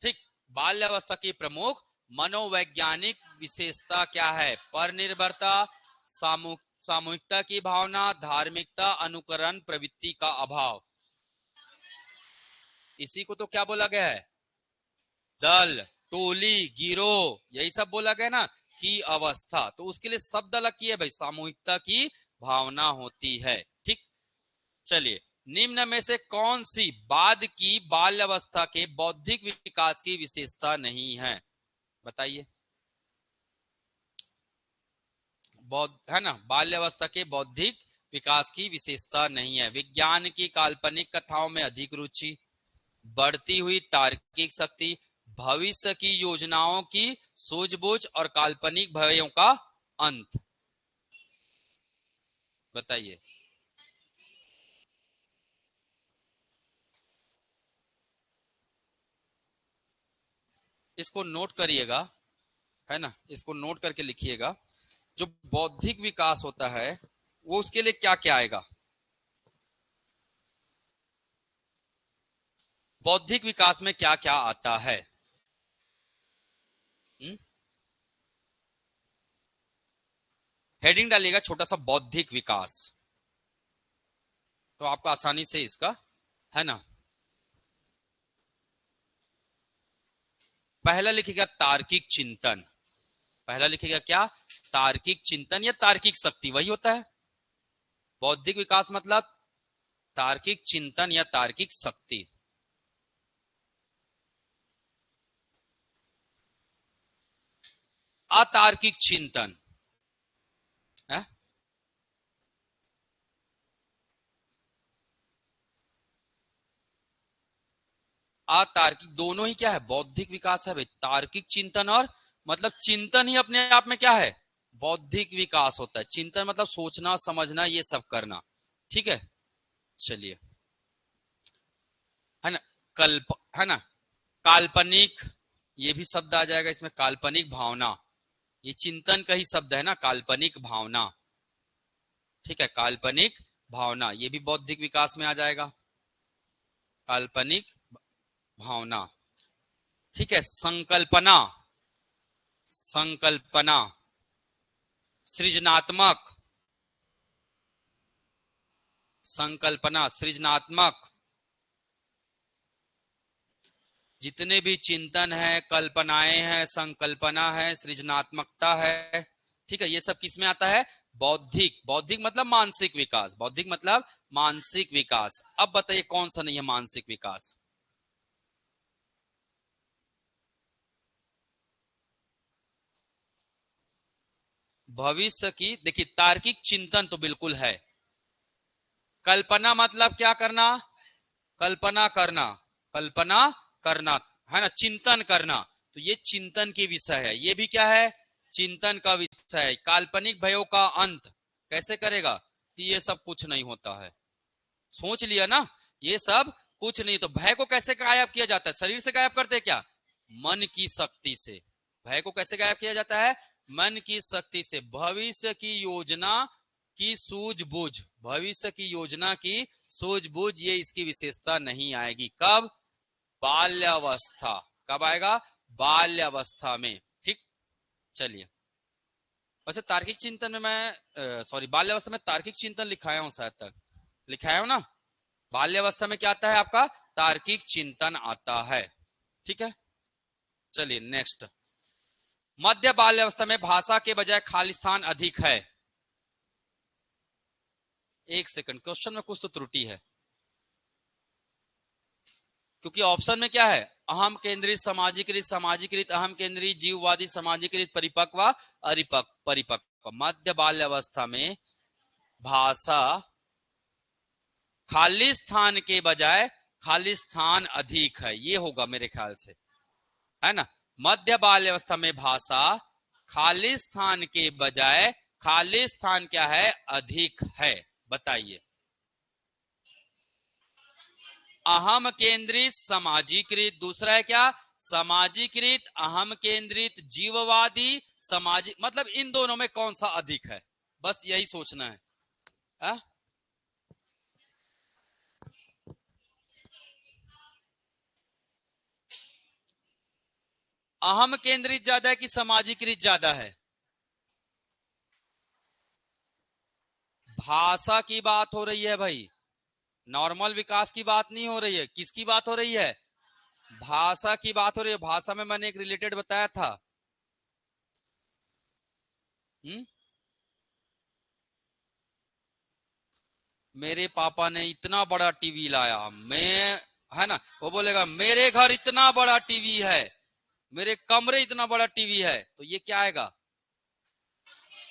ठीक, बाल्य अवस्था की प्रमुख मनोवैज्ञानिक विशेषता क्या है? पर निर्भरता, सामूहिकता की भावना, धार्मिकता, अनुकरण प्रवृत्ति का अभाव। इसी को तो क्या बोला गया है? दल, टोली, गिरोह, यही सब बोला गया ना की अवस्था। तो उसके लिए शब्द अलग की है भाई, सामूहिकता की भावना होती है। ठीक, चलिए, निम्न में से कौन सी बाद की बाल्यावस्था के बौद्धिक विकास की विशेषता नहीं है? बताइए। बौद्ध है ना, बाल्यावस्था के बौद्धिक विकास की विशेषता नहीं है। विज्ञान की काल्पनिक कथाओं में अधिक रुचि, बढ़ती हुई तार्किक शक्ति, भविष्य की योजनाओं की सूझबूझ और काल्पनिक भयों का अंत। बताइए। इसको नोट करिएगा, है ना, इसको नोट करके लिखिएगा। जो बौद्धिक विकास होता है वो उसके लिए क्या क्या आएगा? बौद्धिक विकास में क्या क्या आता है? हेडिंग डालिएगा छोटा सा, बौद्धिक विकास, तो आपको आसानी से इसका, है ना। पहला लिखिएगा तार्किक चिंतन। पहला लिखिएगा क्या? तार्किक चिंतन या तार्किक शक्ति, वही होता है बौद्धिक विकास मतलब, तार्किक चिंतन या तार्किक शक्ति। अतार्किक चिंतन है? अतार्किक दोनों ही क्या है? बौद्धिक विकास है भाई। तार्किक चिंतन और मतलब चिंतन ही अपने आप में क्या है? बौद्धिक विकास होता है। चिंतन मतलब सोचना समझना ये सब करना। ठीक है, चलिए, है ना। कल्प, है ना, काल्पनिक, ये भी शब्द आ जाएगा इसमें, काल्पनिक भावना। ये चिंतन का ही शब्द है ना, काल्पनिक भावना। ठीक है, काल्पनिक भावना ये भी बौद्धिक विकास में आ जाएगा, काल्पनिक भावना। ठीक है, संकल्पना, संकल्पना, सृजनात्मक, संकल्पना, सृजनात्मक, जितने भी चिंतन है, कल्पनाएं हैं, संकल्पना है, सृजनात्मकता है, ठीक है, ये सब किस में आता है? बौद्धिक। बौद्धिक मतलब मानसिक विकास, बौद्धिक मतलब मानसिक विकास। अब बताइए कौन सा नहीं है मानसिक विकास? भविष्य की, देखिए तार्किक चिंतन तो बिल्कुल है। कल्पना मतलब क्या करना? कल्पना करना, कल्पना करना, है ना, चिंतन करना। तो ये चिंतन की विषय है, ये भी क्या है? चिंतन का विषय है। काल्पनिक भयों का अंत कैसे करेगा? कि ये सब कुछ नहीं होता है। सोच लिया ना, ये सब कुछ नहीं। तो भय को कैसे गायब किया जाता है? शरीर से गायब करते हैं क्या? मन की शक्ति से। भय को कैसे गायब किया जाता है? मन की शक्ति से। भविष्य की योजना की सूझबूझ, भविष्य की योजना की सूझबूझ, ये इसकी विशेषता नहीं आएगी। कब? बाल्यावस्था। कब आएगा? बाल्यावस्था में। ठीक, चलिए, वैसे तार्किक चिंतन में मैं सॉरी, बाल्यावस्था में तार्किक चिंतन लिखाया हूं, शायद तक लिखाया हूं ना। बाल्यावस्था में क्या आता है आपका? तार्किक चिंतन आता है। ठीक है, चलिए नेक्स्ट। मध्य बाल्यावस्था में भाषा के बजाय खालिस्तान अधिक है। एक सेकंड, क्वेश्चन में कुछ तो त्रुटि है, क्योंकि ऑप्शन में क्या है? अहम केंद्रित, सामाजिकृत, सामाजिकृत अहम केंद्रित, जीववादी, सामाजिकृत, परिपक्व, परिपक्व। मध्य बाल्यावस्था में भाषा खालिस्तान के बजाय खालिस्तान अधिक है, ये होगा मेरे ख्याल से, है ना। मध्य बाल्यावस्था में भाषा खालिस्तान के बजाय खालिस्तान क्या है? अधिक है। बताइए। अहम केंद्रित, सामाजिकृत, दूसरा है क्या? समाजीकृत, अहम केंद्रित, जीववादी, सामाजिक, मतलब इन दोनों में कौन सा अधिक है? बस यही सोचना है। आ? अहम केंद्रित ज्यादा है कि सामाजिकृत ज्यादा है? भाषा की बात हो रही है भाई, नॉर्मल विकास की बात नहीं हो रही है। किसकी बात हो रही है? भाषा की बात हो रही है। भाषा में मैंने एक रिलेटेड बताया था। हुँ? मेरे पापा ने इतना बड़ा टीवी लाया, मैं, है ना, वो बोलेगा मेरे घर इतना बड़ा टीवी है, मेरे कमरे इतना बड़ा टीवी है, तो ये क्या आएगा?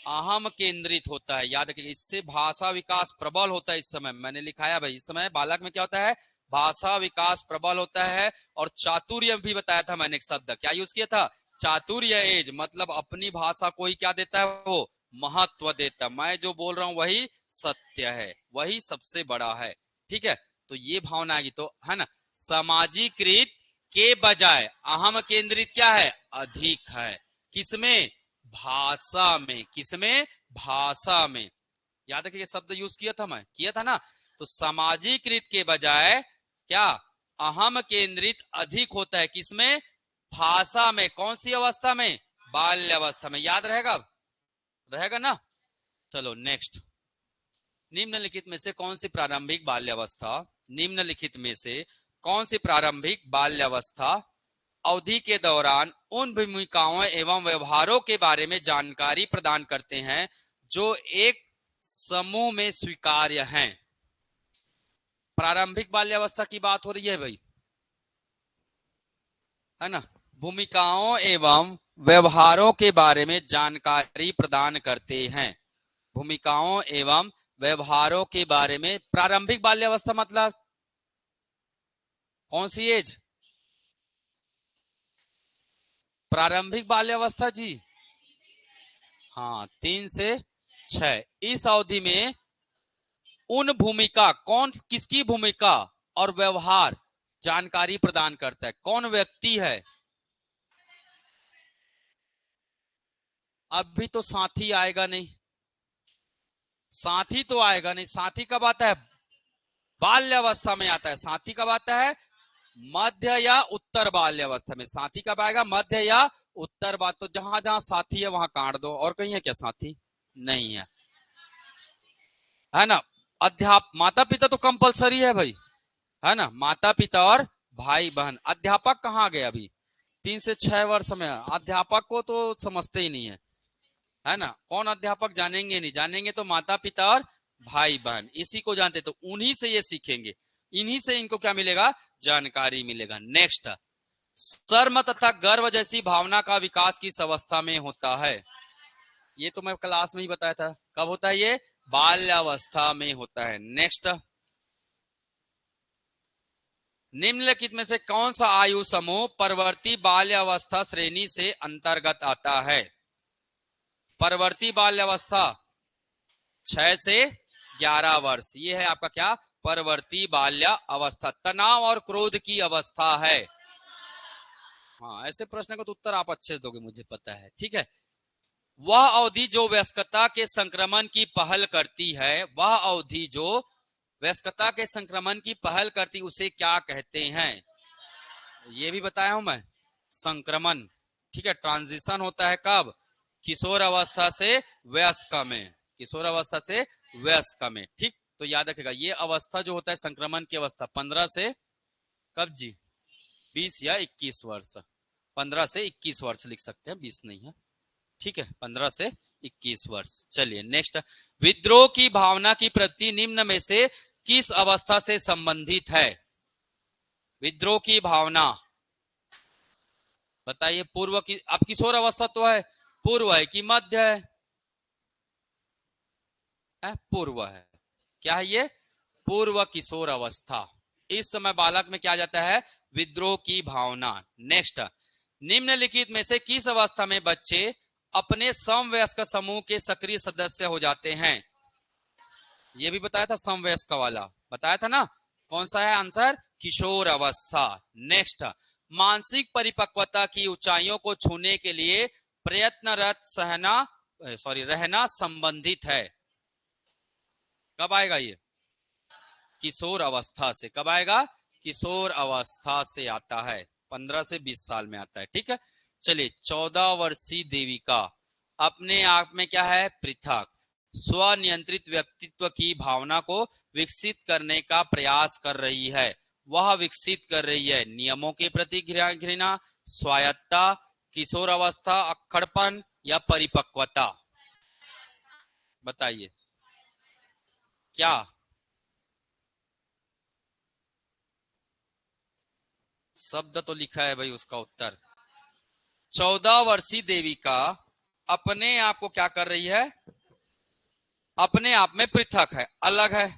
अहम केंद्रित होता है। याद रखिए, इससे भाषा विकास प्रबल होता है। इस समय मैंने लिखाया भाई, इस समय बालक में क्या होता है? भाषा विकास प्रबल होता है। और चातुर्य भी बताया था मैंने, एक शब्द क्या यूज किया था? चातुर्य एज, मतलब अपनी भाषा को ही क्या देता है? वो महत्व देता है। मैं जो बोल रहा हूं वही सत्य है, वही सबसे बड़ा है। ठीक है, तो ये भावना आएगी तो, है ना, सामाजिकृत के बजाय अहम केंद्रित क्या है? अधिक है। किसमें? भाषा में। किसमें? भाषा में। याद रखिए, शब्द यूज किया था, मैं किया था ना। तो सामाजिकृत के बजाय क्या? अहम केंद्रित अधिक होता है। किसमें? भाषा में। कौन सी अवस्था में? बाल्यावस्था में। याद रहेगा? रहेगा ना? चलो नेक्स्ट। निम्नलिखित में से कौन सी प्रारंभिक बाल्यावस्था, निम्नलिखित में से कौन सी प्रारंभिक बाल्यावस्था अवधि के दौरान उन भूमिकाओं एवं व्यवहारों के बारे में जानकारी प्रदान करते हैं जो एक समूह में स्वीकार्य हैं? प्रारंभिक बाल्यावस्था की बात हो रही है भाई, है ना। भूमिकाओं एवं व्यवहारों के बारे में जानकारी प्रदान करते हैं। भूमिकाओं एवं व्यवहारों के बारे में। प्रारंभिक बाल्यावस्था मतलब कौन सी एज? प्रारंभिक बाल्यावस्था जी, हाँ, 3 से 6। इस अवधि में उन भूमिका, कौन किसकी भूमिका और व्यवहार जानकारी प्रदान करता है? कौन व्यक्ति है? अभी तो साथी आएगा नहीं, साथी तो आएगा नहीं। साथी कब आता है? बाल्यावस्था में आता है। साथी कब आता है? मध्य या उत्तर बाल्यावस्था में। साथी कब आएगा? मध्य या उत्तर बाल। तो जहां जहां साथी है वहां काट दो। और कहीं है क्या साथी? नहीं है, है ना। माता पिता तो कंपलसरी है भाई, है ना। माता पिता और भाई बहन। अध्यापक कहाँ गए? अभी 3 से 6 वर्ष में अध्यापक को तो समझते ही नहीं है, है ना। कौन अध्यापक जानेंगे? नहीं जानेंगे। तो माता पिता और भाई बहन, इसी को जानते। तो उन्हीं से ये सीखेंगे, इन्हीं से इनको क्या मिलेगा? जानकारी मिलेगा। नेक्स्ट, शर्म तथा गर्व जैसी भावना का विकास किस अवस्था में होता है? ये तो मैं क्लास में ही बताया था। कब होता है ये? बाल्यावस्था में होता है। नेक्स्ट, निम्नलिखित में से कौन सा आयु समूह परवर्ती बाल्यावस्था श्रेणी से अंतर्गत आता है? परवर्ती बाल्यावस्था 6 से 11 वर्ष, ये है आपका क्या? परवर्ती बाल्य अवस्था। तनाव और क्रोध की अवस्था है। हाँ, ऐसे प्रश्न का तो उत्तर आप अच्छे से दोगे, मुझे पता है। ठीक है, वह अवधि जो वयस्कता के संक्रमण की पहल करती है, वह अवधि जो वयस्कता के संक्रमण की पहल करती, उसे क्या कहते हैं? ये भी बताया हूं मैं, संक्रमण। ठीक है, ट्रांजिशन होता है कब? किशोर अवस्था से वयस्क में। किशोर अवस्था से वयस्क में। ठीक, तो याद रखेगा, ये अवस्था जो होता है संक्रमण की अवस्था 15 से कब जी? 20 या 21 वर्ष। 15 से 21 वर्ष लिख सकते हैं, 20 नहीं है। ठीक है, 15 से 21 वर्ष। चलिए नेक्स्ट, विद्रोह की भावना की प्रवृत्ति निम्न में से किस अवस्था से संबंधित है? विद्रोह की भावना बताइए। पूर्व की, अब किशोर अवस्था तो है, पूर्व है कि मध्य है? पूर्व है। क्या है ये? पूर्व किशोर अवस्था। इस समय बालक में क्या आ जाता है? विद्रोह की भावना। नेक्स्ट, निम्नलिखित में से किस अवस्था में बच्चे अपने समवयस्क समूह के सक्रिय सदस्य हो जाते हैं? ये भी बताया था, समवयस्क वाला बताया था ना। कौन सा है आंसर? किशोर अवस्था। नेक्स्ट, मानसिक परिपक्वता की ऊंचाइयों को छूने के लिए प्रयत्नरत सहना सॉरी रहना संबंधित है। कब आएगा ये? किशोर अवस्था से। कब आएगा? किशोर अवस्था से आता है, 15 से 20 साल में आता है। ठीक है, चलिए 14 वर्षीय देविका अपने आप में क्या है? पृथक, स्वनियंत्रित व्यक्तित्व की भावना को विकसित करने का प्रयास कर रही है। वह विकसित कर रही है नियमों के प्रति घृणा, स्वायत्तता, किशोर अवस्था, अक्खड़पन या परिपक्वता? बताइए क्या? शब्द तो लिखा है भाई उसका उत्तर। 14 वर्षीय देविका अपने आप को क्या कर रही है? अपने आप में पृथक है, अलग है।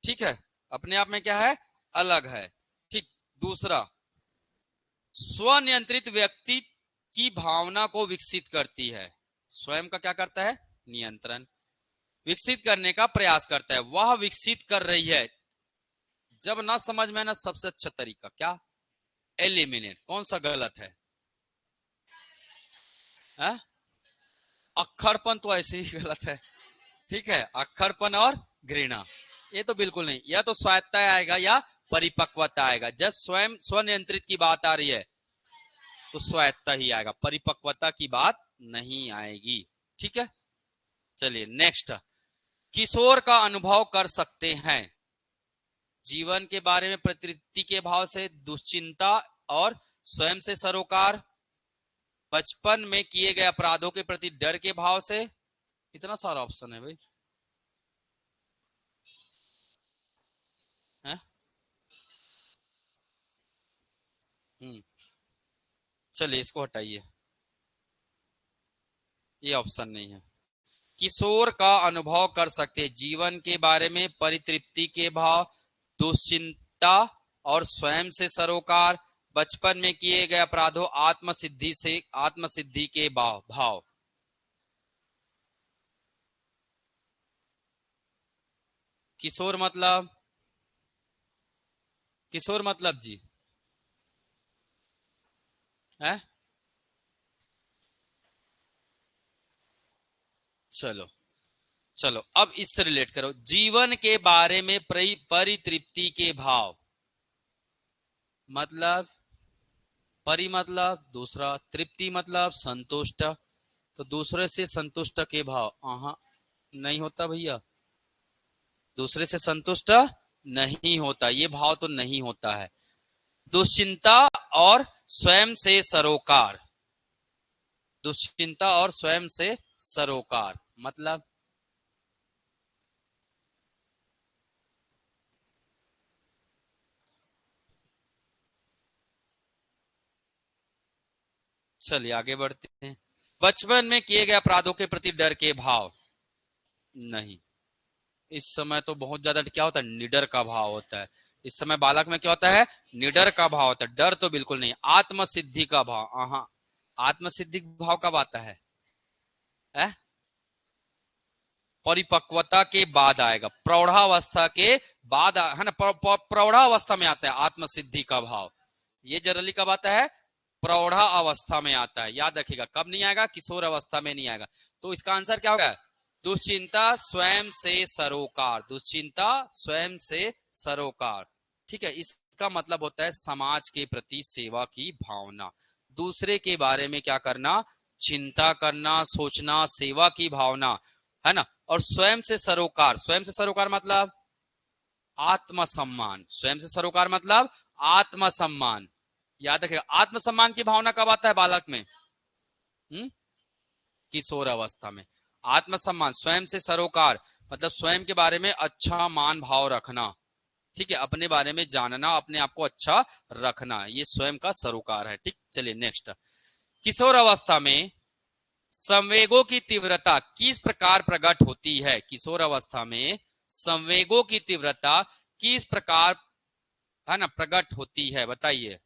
ठीक है, अपने आप में क्या है? अलग है। ठीक, दूसरा, स्वनियंत्रित व्यक्ति की भावना को विकसित करती है। स्वयं का क्या करता है? नियंत्रण। विकसित करने का प्रयास करता है, वह विकसित कर रही है। जब ना समझ में ना, सबसे अच्छा तरीका क्या? एलिमिनेट। कौन सा गलत है? अक्खरपन तो ऐसे ही गलत है। ठीक है, अक्खरपन और घृणा ये तो बिल्कुल नहीं। या तो स्वायत्तता आएगा या परिपक्वता आएगा। जब स्वयं स्वनियंत्रित की बात आ रही है तो स्वायत्तता ही आएगा, परिपक्वता की बात नहीं आएगी। ठीक है, चलिए नेक्स्ट, किशोर का अनुभव कर सकते हैं जीवन के बारे में प्रतितृप्ति के भाव से, दुश्चिंता और स्वयं से सरोकार, बचपन में किए गए अपराधों के प्रति डर के भाव से। इतना सारा ऑप्शन है भाई, है? चलिए इसको हटाइए, ये ऑप्शन नहीं है। किशोर का अनुभव कर सकते जीवन के बारे में परितृप्ति के भाव, दुश्चिंता और स्वयं से सरोकार, बचपन में किए गए अपराधों, आत्मसिद्धि के भाव। किशोर मतलब? किशोर मतलब जी है? चलो चलो, अब इससे रिलेट करो, जीवन के बारे में परितृप्ति के भाव मतलब, परि मतलब दूसरा, तृप्ति मतलब संतुष्ट, तो दूसरे से संतुष्ट के भाव नहीं होता भैया, दूसरे से संतुष्ट नहीं होता, ये भाव तो नहीं होता है। दुश्चिंता और स्वयं से सरोकार, दुश्चिंता और स्वयं से सरोकार मतलब? चलिए आगे बढ़ते हैं। बचपन में किए गए अपराधों के प्रति डर के भाव नहीं। इस समय तो बहुत ज्यादा क्या होता है? निडर का भाव होता है। इस समय बालक में क्या होता है? निडर का भाव होता है, डर तो बिल्कुल नहीं। आत्मसिद्धि का भाव, आत्मसिद्धि भाव कब आता है? परिपक्वता के बाद आएगा, प्रौढ़ावस्था के बाद है ना, प्रौढ़ावस्था में आता है आत्मसिद्धि का भाव। ये जनरली कब आता है? प्रौढ़ा अवस्था में आता है, याद रखिएगा। कब नहीं आएगा? किशोर अवस्था में नहीं आएगा। तो इसका आंसर क्या होगा? दुश्चिंता स्वयं से सरोकार, दुश्चिंता स्वयं से सरोकार। ठीक है, इसका मतलब होता है समाज के प्रति सेवा की भावना, दूसरे के बारे में क्या करना? चिंता करना, सोचना, सेवा की भावना, है ना। और स्वयं से सरोकार, स्वयं से सरोकार मतलब आत्मसम्मान, स्वयं से सरोकार मतलब आत्मसम्मान। याद रखिएगा, आत्मसम्मान की भावना कब आता है बालक में? किशोर अवस्था में। आत्मसम्मान, स्वयं से सरोकार मतलब स्वयं के बारे में अच्छा मान भाव रखना। ठीक है, अपने बारे में जानना, अपने आप को अच्छा रखना, ये स्वयं का सरोकार है। ठीक, चलिए नेक्स्ट, किशोर अवस्था में संवेगों की तीव्रता किस प्रकार प्रकट होती है? किशोर अवस्था में संवेगों की तीव्रता किस प्रकार, है ना, प्रकट होती है? बताइए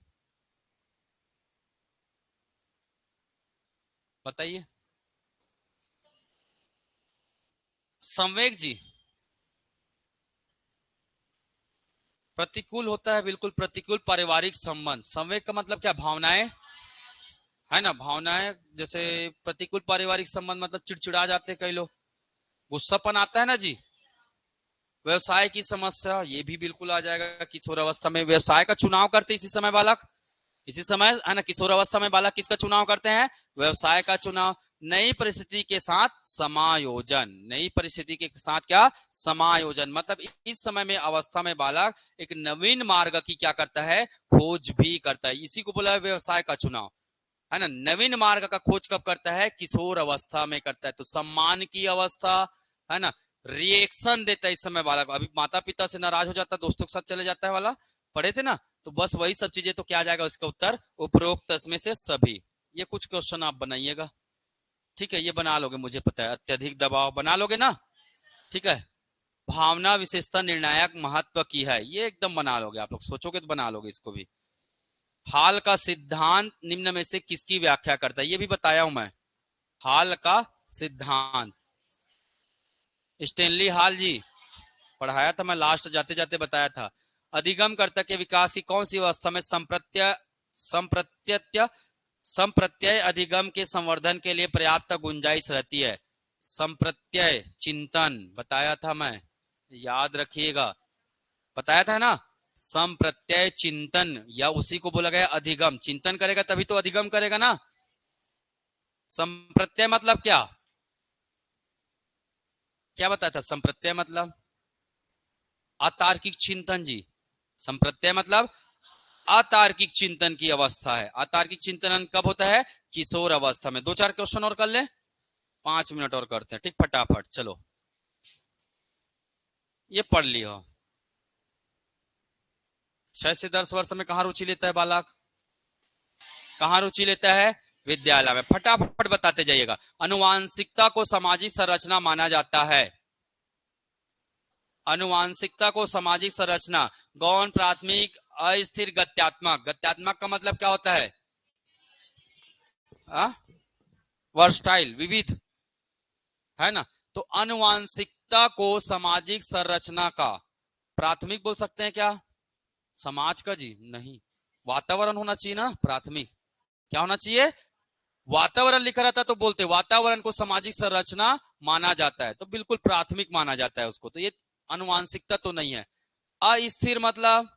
बताइए। संवेग जी प्रतिकूल होता है, बिल्कुल प्रतिकूल पारिवारिक संबंध। संवेग का मतलब क्या? भावनाएं है ना। भावनाएं जैसे प्रतिकूल पारिवारिक संबंध, मतलब चिड़चिड़ा जाते हैं कई लोग, गुस्सापन आता है ना जी। व्यवसाय की समस्या, ये भी बिल्कुल आ जाएगा। किशोर अवस्था में व्यवसाय का चुनाव करते इसी समय बालक, इसी समय है ना। किशोर अवस्था में बालक किसका चुनाव करते हैं? व्यवसाय का चुनाव। नई परिस्थिति के साथ समायोजन, नई परिस्थिति के साथ क्या? समायोजन। मतलब इस समय में अवस्था में बालक एक नवीन मार्ग की क्या करता है? खोज भी करता है। इसी को बोला है व्यवसाय का चुनाव, है ना। नवीन मार्ग का खोज कब करता है? किशोर अवस्था में करता है। तो सम्मान की अवस्था, है ना। रिएक्शन देता है इस समय बालक, अभी माता पिता से नाराज हो जाता है, दोस्तों के साथ चले जाता है वाला, पढ़े थे ना। तो बस वही सब चीजें, तो क्या आ जाएगा उसका उत्तर? उपरोक्त में से सभी। ये कुछ क्वेश्चन आप बनाइएगा, ठीक है। ये बना लोगे, मुझे पता है। अत्यधिक दबाव बना लोगे ना, ठीक है। भावना विशेषता निर्णायक महत्व की है, ये एकदम बना लोगे आप लोग, सोचोगे तो बना लोगे इसको भी। हाल का सिद्धांत निम्न में से किसकी व्याख्या करता है? ये भी बताया हूं मैं। हाल का सिद्धांत स्टेनली हाल जी, पढ़ाया था मैं, लास्ट जाते जाते बताया था। अधिगम कर्ता के विकास की कौन सी अवस्था में संप्रत्यय संप्रत्यय अधिगम के संवर्धन के लिए पर्याप्त गुंजाइश रहती है? संप्रत्यय चिंतन बताया था मैं, याद रखिएगा, बताया था ना। संप्रत्यय चिंतन, या उसी को बोला गया अधिगम। चिंतन करेगा तभी तो अधिगम करेगा ना। संप्रत्यय मतलब क्या? क्या बताया था? संप्रत्यय मतलब अतार्किक चिंतन जी। संप्रत्यय मतलब अतार्किक चिंतन की अवस्था है। अतार्किक चिंतन कब होता है? किशोर अवस्था में। दो चार क्वेश्चन और कर ले, 5 मिनट और करते हैं, ठीक, फटाफट चलो। ये पढ़ लियो। 6 से 10 वर्ष में कहाँ रुचि लेता है बालक? कहाँ रुचि लेता है? विद्यालय में। फटाफट बताते जाइएगा। अनुवांशिकता को सामाजिक संरचना माना जाता है। अनुवांशिकता को सामाजिक संरचना, गौण, प्राथमिक, अस्थिर, गत्यात्मक। गत्यात्मक का मतलब क्या होता है? वर्सटाइल, विविध, है ना। तो अनुवांशिकता को सामाजिक संरचना का प्राथमिक बोल सकते हैं क्या? समाज का जी नहीं, वातावरण होना चाहिए ना प्राथमिक। क्या होना चाहिए? वातावरण लिखा रहता तो बोलते वातावरण को सामाजिक संरचना माना जाता है, तो बिल्कुल प्राथमिक माना जाता है उसको। तो ये अनुवांशिकता तो नहीं है। अस्थिर मतलब,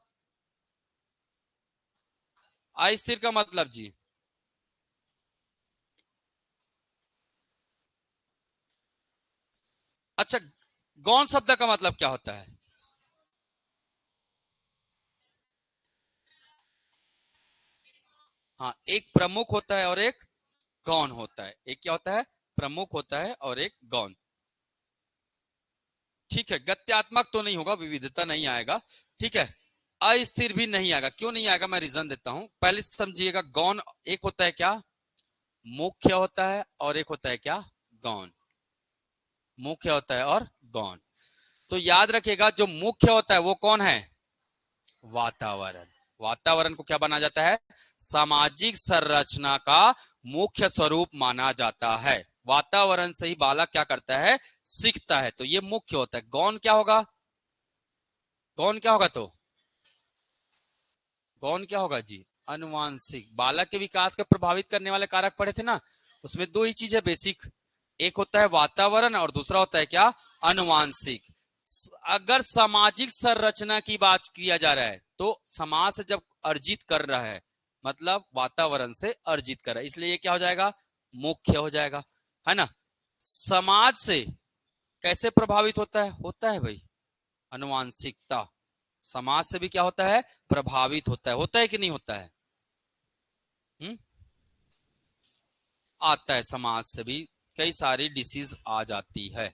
अस्थिर का मतलब जी, अच्छा, गौण शब्द का मतलब क्या होता है? हाँ, एक प्रमुख होता है और एक गौण होता है। एक क्या होता है? प्रमुख होता है और एक गौण, ठीक है। गत्यात्मक तो नहीं होगा, विविधता नहीं आएगा, ठीक है। अस्थिर भी नहीं आएगा। क्यों नहीं आएगा? मैं रीजन देता हूं, पहले समझिएगा। गौण एक होता है क्या? मुख्य होता है, और एक होता है क्या? गौण। मुख्य होता है और गौण। तो याद रखिएगा, जो मुख्य होता है वो कौन है? वातावरण। वातावरण को क्या माना जाता है? सामाजिक संरचना का मुख्य स्वरूप माना जाता है। वातावरण से ही बालक क्या करता है? सीखता है। तो ये मुख्य होता है। गौण क्या होगा? गौण क्या होगा? तो गौण क्या होगा जी? अनुवांशिक। बालक के विकास को प्रभावित करने वाले कारक पढ़े थे ना, उसमें दो ही चीज है बेसिक। एक होता है वातावरण और दूसरा होता है क्या? अनुवांशिक। अगर सामाजिक संरचना की बात किया जा रहा है तो समाज से जब अर्जित कर रहा है, मतलब वातावरण से अर्जित कर रहा है, इसलिए ये क्या हो जाएगा? मुख्य हो जाएगा, है ना। समाज से कैसे प्रभावित होता है? होता है भाई, अनुवांशिकता समाज से भी क्या होता है? प्रभावित होता है कि नहीं होता है? हुँ? आता है, समाज से भी कई सारी डिसीज आ जाती है।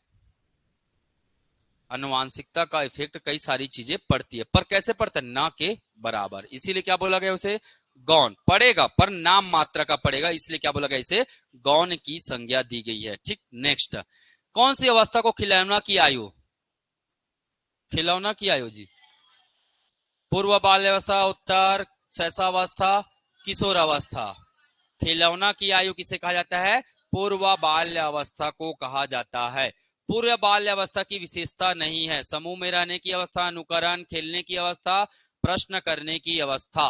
अनुवांशिकता का इफेक्ट कई सारी चीजें पड़ती है, पर कैसे पड़ता है? ना के बराबर। इसीलिए क्या बोला गया उसे? गौण पड़ेगा, पर नाम मात्रा का पड़ेगा, इसलिए क्या बोला गया? इसे गौण की संज्ञा दी गई है, ठीक। नेक्स्ट, कौन सी अवस्था को खिलौना की आयु? खिलौना की आयु जी, पूर्व बाल्यावस्था, उत्तर शैशवावस्था, किशोर अवस्था। खिलौना की आयु किसे कहा जाता है? पूर्व बाल्य अवस्था को कहा जाता है। पूर्व बाल्य अवस्था की विशेषता नहीं है। समूह में रहने की अवस्था, अनुकरण, खेलने की अवस्था, प्रश्न करने की अवस्था।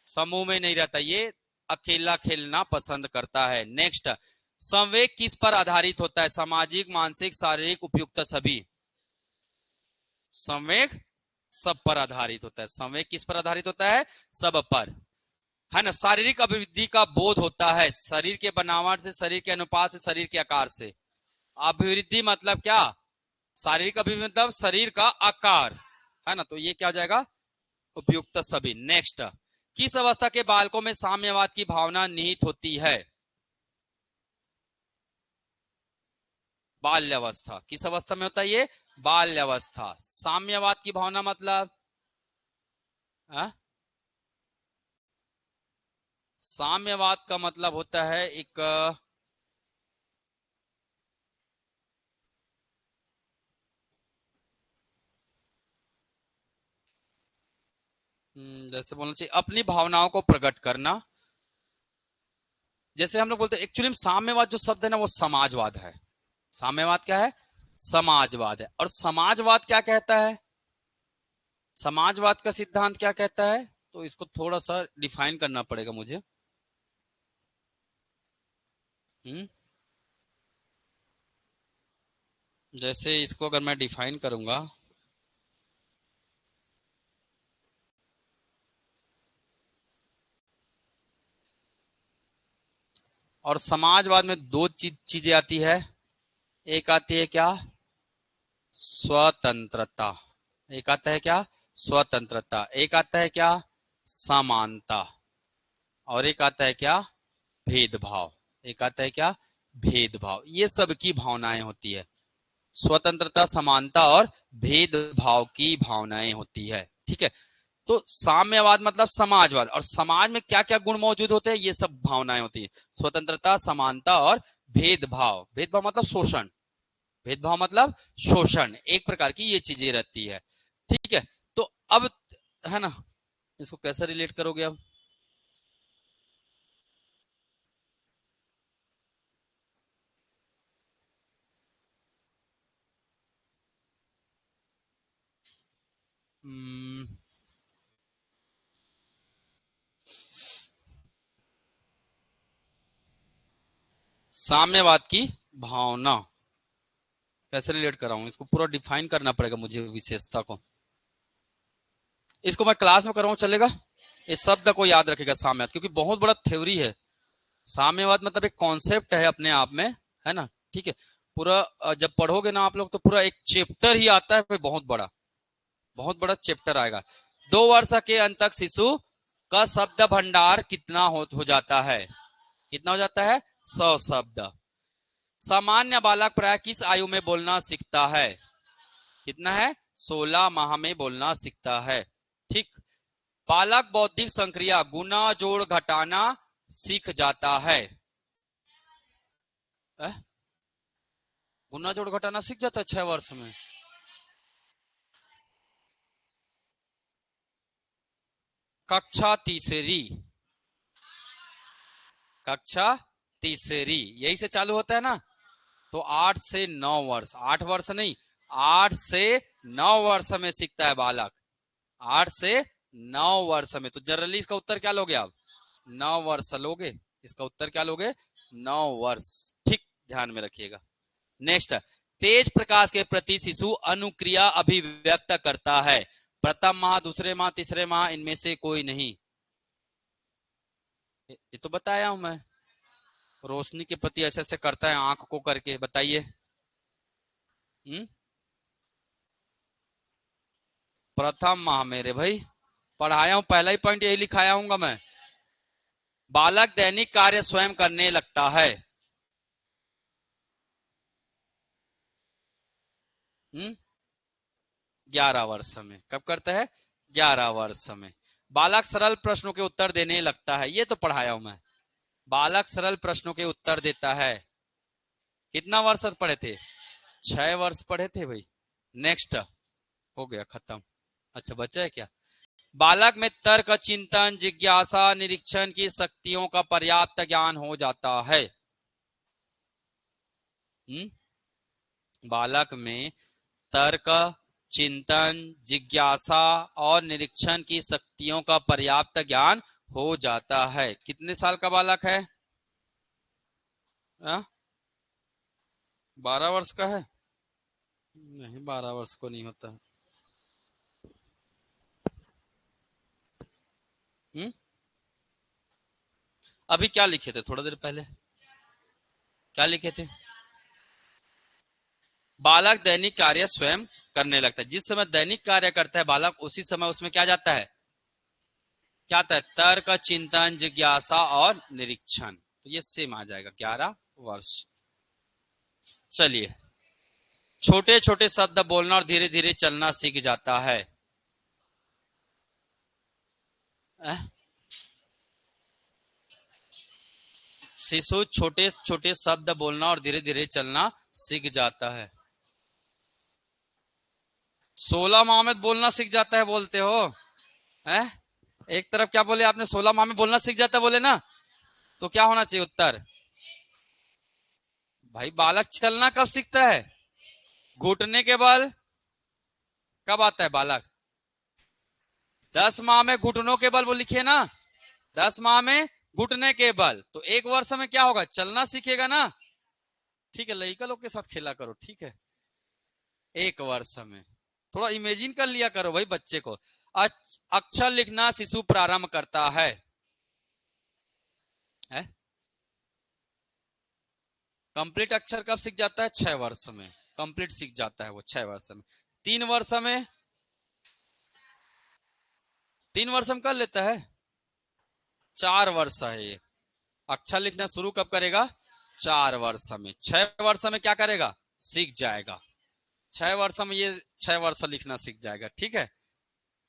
समूह में नहीं रहता ये, अकेला खेलना पसंद करता है। नेक्स्ट, संवेग किस पर आधारित होता है? सामाजिक, मानसिक, शारीरिक, उपयुक्त सभी। संवेग सब पर आधारित होता है। संवेग किस पर आधारित होता है? सब पर, है ना। शारीरिक अभिवृद्धि का बोध होता है शरीर के बनावट से, शरीर के अनुपात से, शरीर के आकार से। अभिवृद्धि मतलब क्या? शारीरिक अभिवृद्धि मतलब शरीर का आकार, है ना। तो ये क्या हो जाएगा? उपयुक्त सभी। नेक्स्ट, किस अवस्था के बालकों में साम्यवाद की भावना निहित होती है? बाल्यावस्था। किस अवस्था में होता है ये? बाल्यावस्था। साम्यवाद की भावना मतलब साम्यवाद का मतलब होता है एक जैसे बोलना चाहिए अपनी भावनाओं को प्रकट करना। जैसे हम लोग बोलते हैं एक्चुअली साम्यवाद जो शब्द है ना वो समाजवाद है। साम्यवाद क्या है? समाजवाद है। और समाजवाद क्या कहता है? समाजवाद का सिद्धांत क्या कहता है? तो इसको थोड़ा सा डिफाइन करना पड़ेगा मुझे। हम्म जैसे इसको अगर मैं डिफाइन करूंगा, और समाजवाद में दो चीजें आती है। एक आती है क्या? स्वतंत्रता। एक आता है क्या? स्वतंत्रता। एक आता है क्या? समानता। और एक आता है क्या? भेदभाव। एक आता है क्या? भेदभाव। ये सब की भावनाएं होती है। स्वतंत्रता, समानता और भेदभाव की भावनाएं होती है। ठीक है। तो साम्यवाद मतलब समाजवाद, और समाज में क्या क्या गुण मौजूद होते हैं? ये सब भावनाएं होती है। स्वतंत्रता, समानता और भेदभाव। भेदभाव मतलब शोषण। भेदभाव मतलब शोषण, एक प्रकार की ये चीजें रहती है। ठीक है। तो अब, है ना, इसको कैसे रिलेट करोगे अब? हम्म, साम्यवाद की भावना कैसे रिलेट कर रहा हूं, इसको पूरा डिफाइन करना पड़ेगा मुझे विशेषता को। इसको मैं क्लास में कर रहा हूं, चलेगा? इस शब्द को याद रखेगा साम्यवाद, क्योंकि बहुत बड़ा थ्योरी है। साम्यवाद मतलब एक कॉन्सेप्ट है अपने आप में, है ना। ठीक है। पूरा जब पढ़ोगे ना आप लोग तो पूरा एक चैप्टर ही आता है, बहुत बड़ा, बहुत बड़ा चैप्टर आएगा। 2 वर्ष के अंत तक शिशु का शब्द भंडार कितना हो जाता है? कितना हो जाता है? 100 शब्द। सामान्य बालक प्राय किस आयु में बोलना सीखता है? कितना है? 16 माह में बोलना सीखता है। ठीक। बालक बौद्धिक संक्रिया गुना जोड़ घटाना सीख जाता है। गुना जोड़ घटाना सीख जाता है 6 वर्ष में? कक्षा तीसरी। कक्षा तीसरी यही से चालू होता है ना। तो 8 से 9 वर्ष, 8 वर्ष नहीं, 8 से 9 वर्ष में सीखता है बालक। 8 से 9 वर्ष में। तो जनरली इसका उत्तर क्या लोगे आप? 9 वर्ष लोगे। इसका उत्तर क्या लोगे? 9 वर्ष। ठीक, ध्यान में रखिएगा। नेक्स्ट, तेज प्रकाश के प्रति शिशु अनुक्रिया अभिव्यक्त करता है। प्रथम माह, दूसरे माह, तीसरे माह, इनमें से कोई नहीं। ये तो बताया हूं मैं। रोशनी के प्रति ऐसे ऐसे करता है आंख को करके, बताइए। हम्म प्रथम माह मेरे भाई, पढ़ाया हूं, पहला ही पॉइंट यही लिखाया हूँ मैं। बालक दैनिक कार्य स्वयं करने लगता है। 11 वर्ष में। कब करता है? 11 वर्ष में। बालक सरल प्रश्नों के उत्तर देने लगता है। ये तो पढ़ाया हूं मैं। बालक सरल प्रश्नों के उत्तर देता है। कितना वर्ष पढ़े थे? 6 वर्ष पढ़े थे भाई। नेक्स्ट, हो गया खत्म। अच्छा, बचा है क्या? बालक में तर्क, चिंतन, जिज्ञासा, निरीक्षण की शक्तियों का पर्याप्त ज्ञान हो जाता है। बालक में तर्क, चिंतन, जिज्ञासा और निरीक्षण की शक्तियों का पर्याप्त ज्ञान हो जाता है। कितने साल का बालक है? 12 वर्ष का है? नहीं, 12 वर्ष को नहीं होता। हम्म। अभी क्या लिखे थे थोड़ा देर पहले? क्या लिखे थे? बालक दैनिक कार्य स्वयं करने लगता है। जिस समय दैनिक कार्य करता है बालक, उसी समय उसमें क्या जाता है? क्या आता है? तर्क, चिंतन, जिज्ञासा और निरीक्षण। तो ये सेम आ जाएगा 11 वर्ष। चलिए, छोटे छोटे शब्द बोलना और धीरे धीरे चलना सीख जाता है। शिशु छोटे छोटे शब्द बोलना और धीरे धीरे चलना सीख जाता है। 16 माह में बोलना सीख जाता है बोलते हो? है? एक तरफ क्या बोले आपने? 16 माह में बोलना सीख जाता है बोले ना? तो क्या होना चाहिए उत्तर? भाई बालक चलना कब सीखता है? घुटने के बल कब आता है बालक? 10 माह में घुटनों के बल वो लिखे ना। 10 माह में घुटने के बल। तो 1 वर्ष में क्या होगा? चलना सीखेगा ना। ठीक है, लड़का लोग के साथ खेला करो, ठीक है। 1 वर्ष में थोड़ा इमेजिन कर लिया करो भाई बच्चे को। अक्षर लिखना शिशु प्रारंभ करता है। कंप्लीट अक्षर कब सीख जाता है? 6 वर्ष में कंप्लीट सीख जाता है वो, 6 वर्ष में। 3 वर्ष में, 3 वर्ष में कर लेता है। 4 वर्ष है ये। अक्षर लिखना शुरू कब करेगा? 4 वर्ष में। 6 वर्ष में क्या करेगा? सीख जाएगा। 6 वर्ष में ये 6 वर्ष लिखना सीख जाएगा, ठीक है।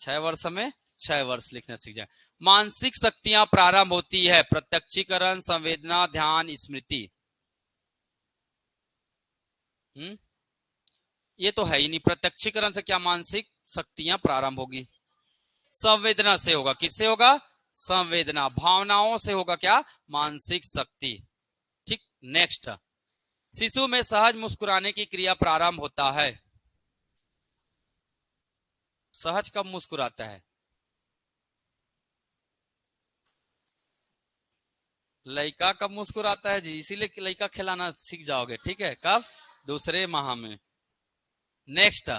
6 वर्ष में 6 वर्ष लिखना सीख जाए। मानसिक शक्तियां प्रारंभ होती है। प्रत्यक्षीकरण, संवेदना, ध्यान, स्मृति। ये तो है ही नहीं। प्रत्यक्षीकरण से क्या मानसिक शक्तियां प्रारंभ होगी? संवेदना से होगा। किससे होगा? संवेदना। भावनाओं से होगा क्या? मानसिक शक्ति। ठीक। नेक्स्ट, शिशु में सहज मुस्कुराने की क्रिया प्रारंभ होता है। सहज कब मुस्कुराता है? लड़का कब मुस्कुराता है जी? इसीलिए लड़का खिलाना सीख जाओगे, ठीक है। कब? 2 माह में। नेक्स्ट,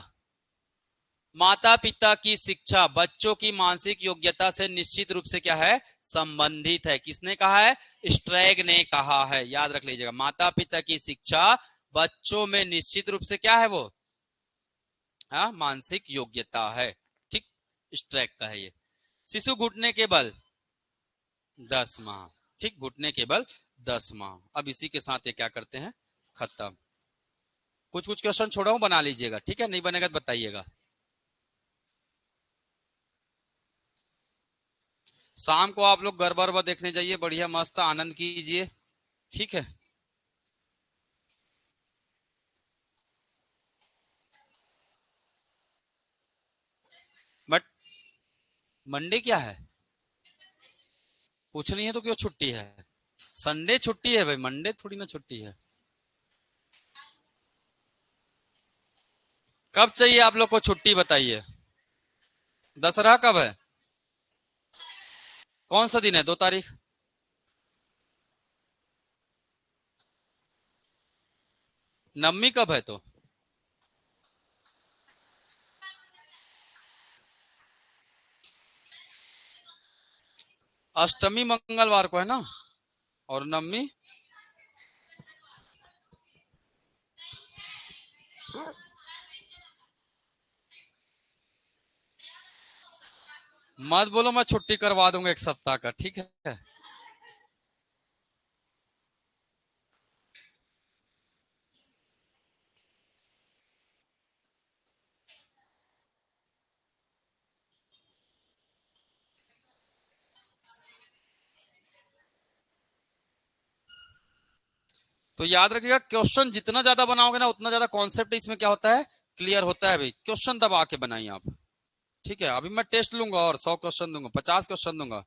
माता पिता की शिक्षा बच्चों की मानसिक योग्यता से निश्चित रूप से क्या है? संबंधित है। किसने कहा है? स्ट्रैग ने कहा है। याद रख लीजिएगा, माता पिता की शिक्षा बच्चों में निश्चित रूप से क्या है? वो मानसिक योग्यता है। ठीक। स्ट्रैग का है ये। शिशु घुटने के बल 10 माह। ठीक, घुटने के बल 10 माह। अब इसी के साथ ये क्या करते हैं? खत्म। कुछ कुछ क्वेश्चन छोड़ा हूं, बना लीजिएगा, ठीक है। नहीं बनेगा तो बताइएगा। शाम को आप लोग गरबा वरबा देखने जाइए, बढ़िया मस्त आनंद कीजिए, ठीक है। बट मंडे क्या है? कुछ नहीं है तो क्यों छुट्टी है? संडे छुट्टी है भाई, मंडे थोड़ी ना छुट्टी है। कब चाहिए आप लोग को छुट्टी बताइए? दशहरा कब है? कौन सा दिन है? 2 तारीख। नवमी कब है तो? अष्टमी मंगलवार को है ना, और नवमी मत बोलो, मैं छुट्टी करवा दूंगा 1 सप्ताह का, ठीक है। तो याद रखिएगा, क्वेश्चन जितना ज्यादा बनाओगे ना उतना ज्यादा कॉन्सेप्ट इसमें क्या होता है? क्लियर होता है भाई। क्वेश्चन दबा के बनाइए आप, ठीक है। अभी मैं टेस्ट लूंगा और 100 क्वेश्चन दूंगा, 50 क्वेश्चन दूंगा।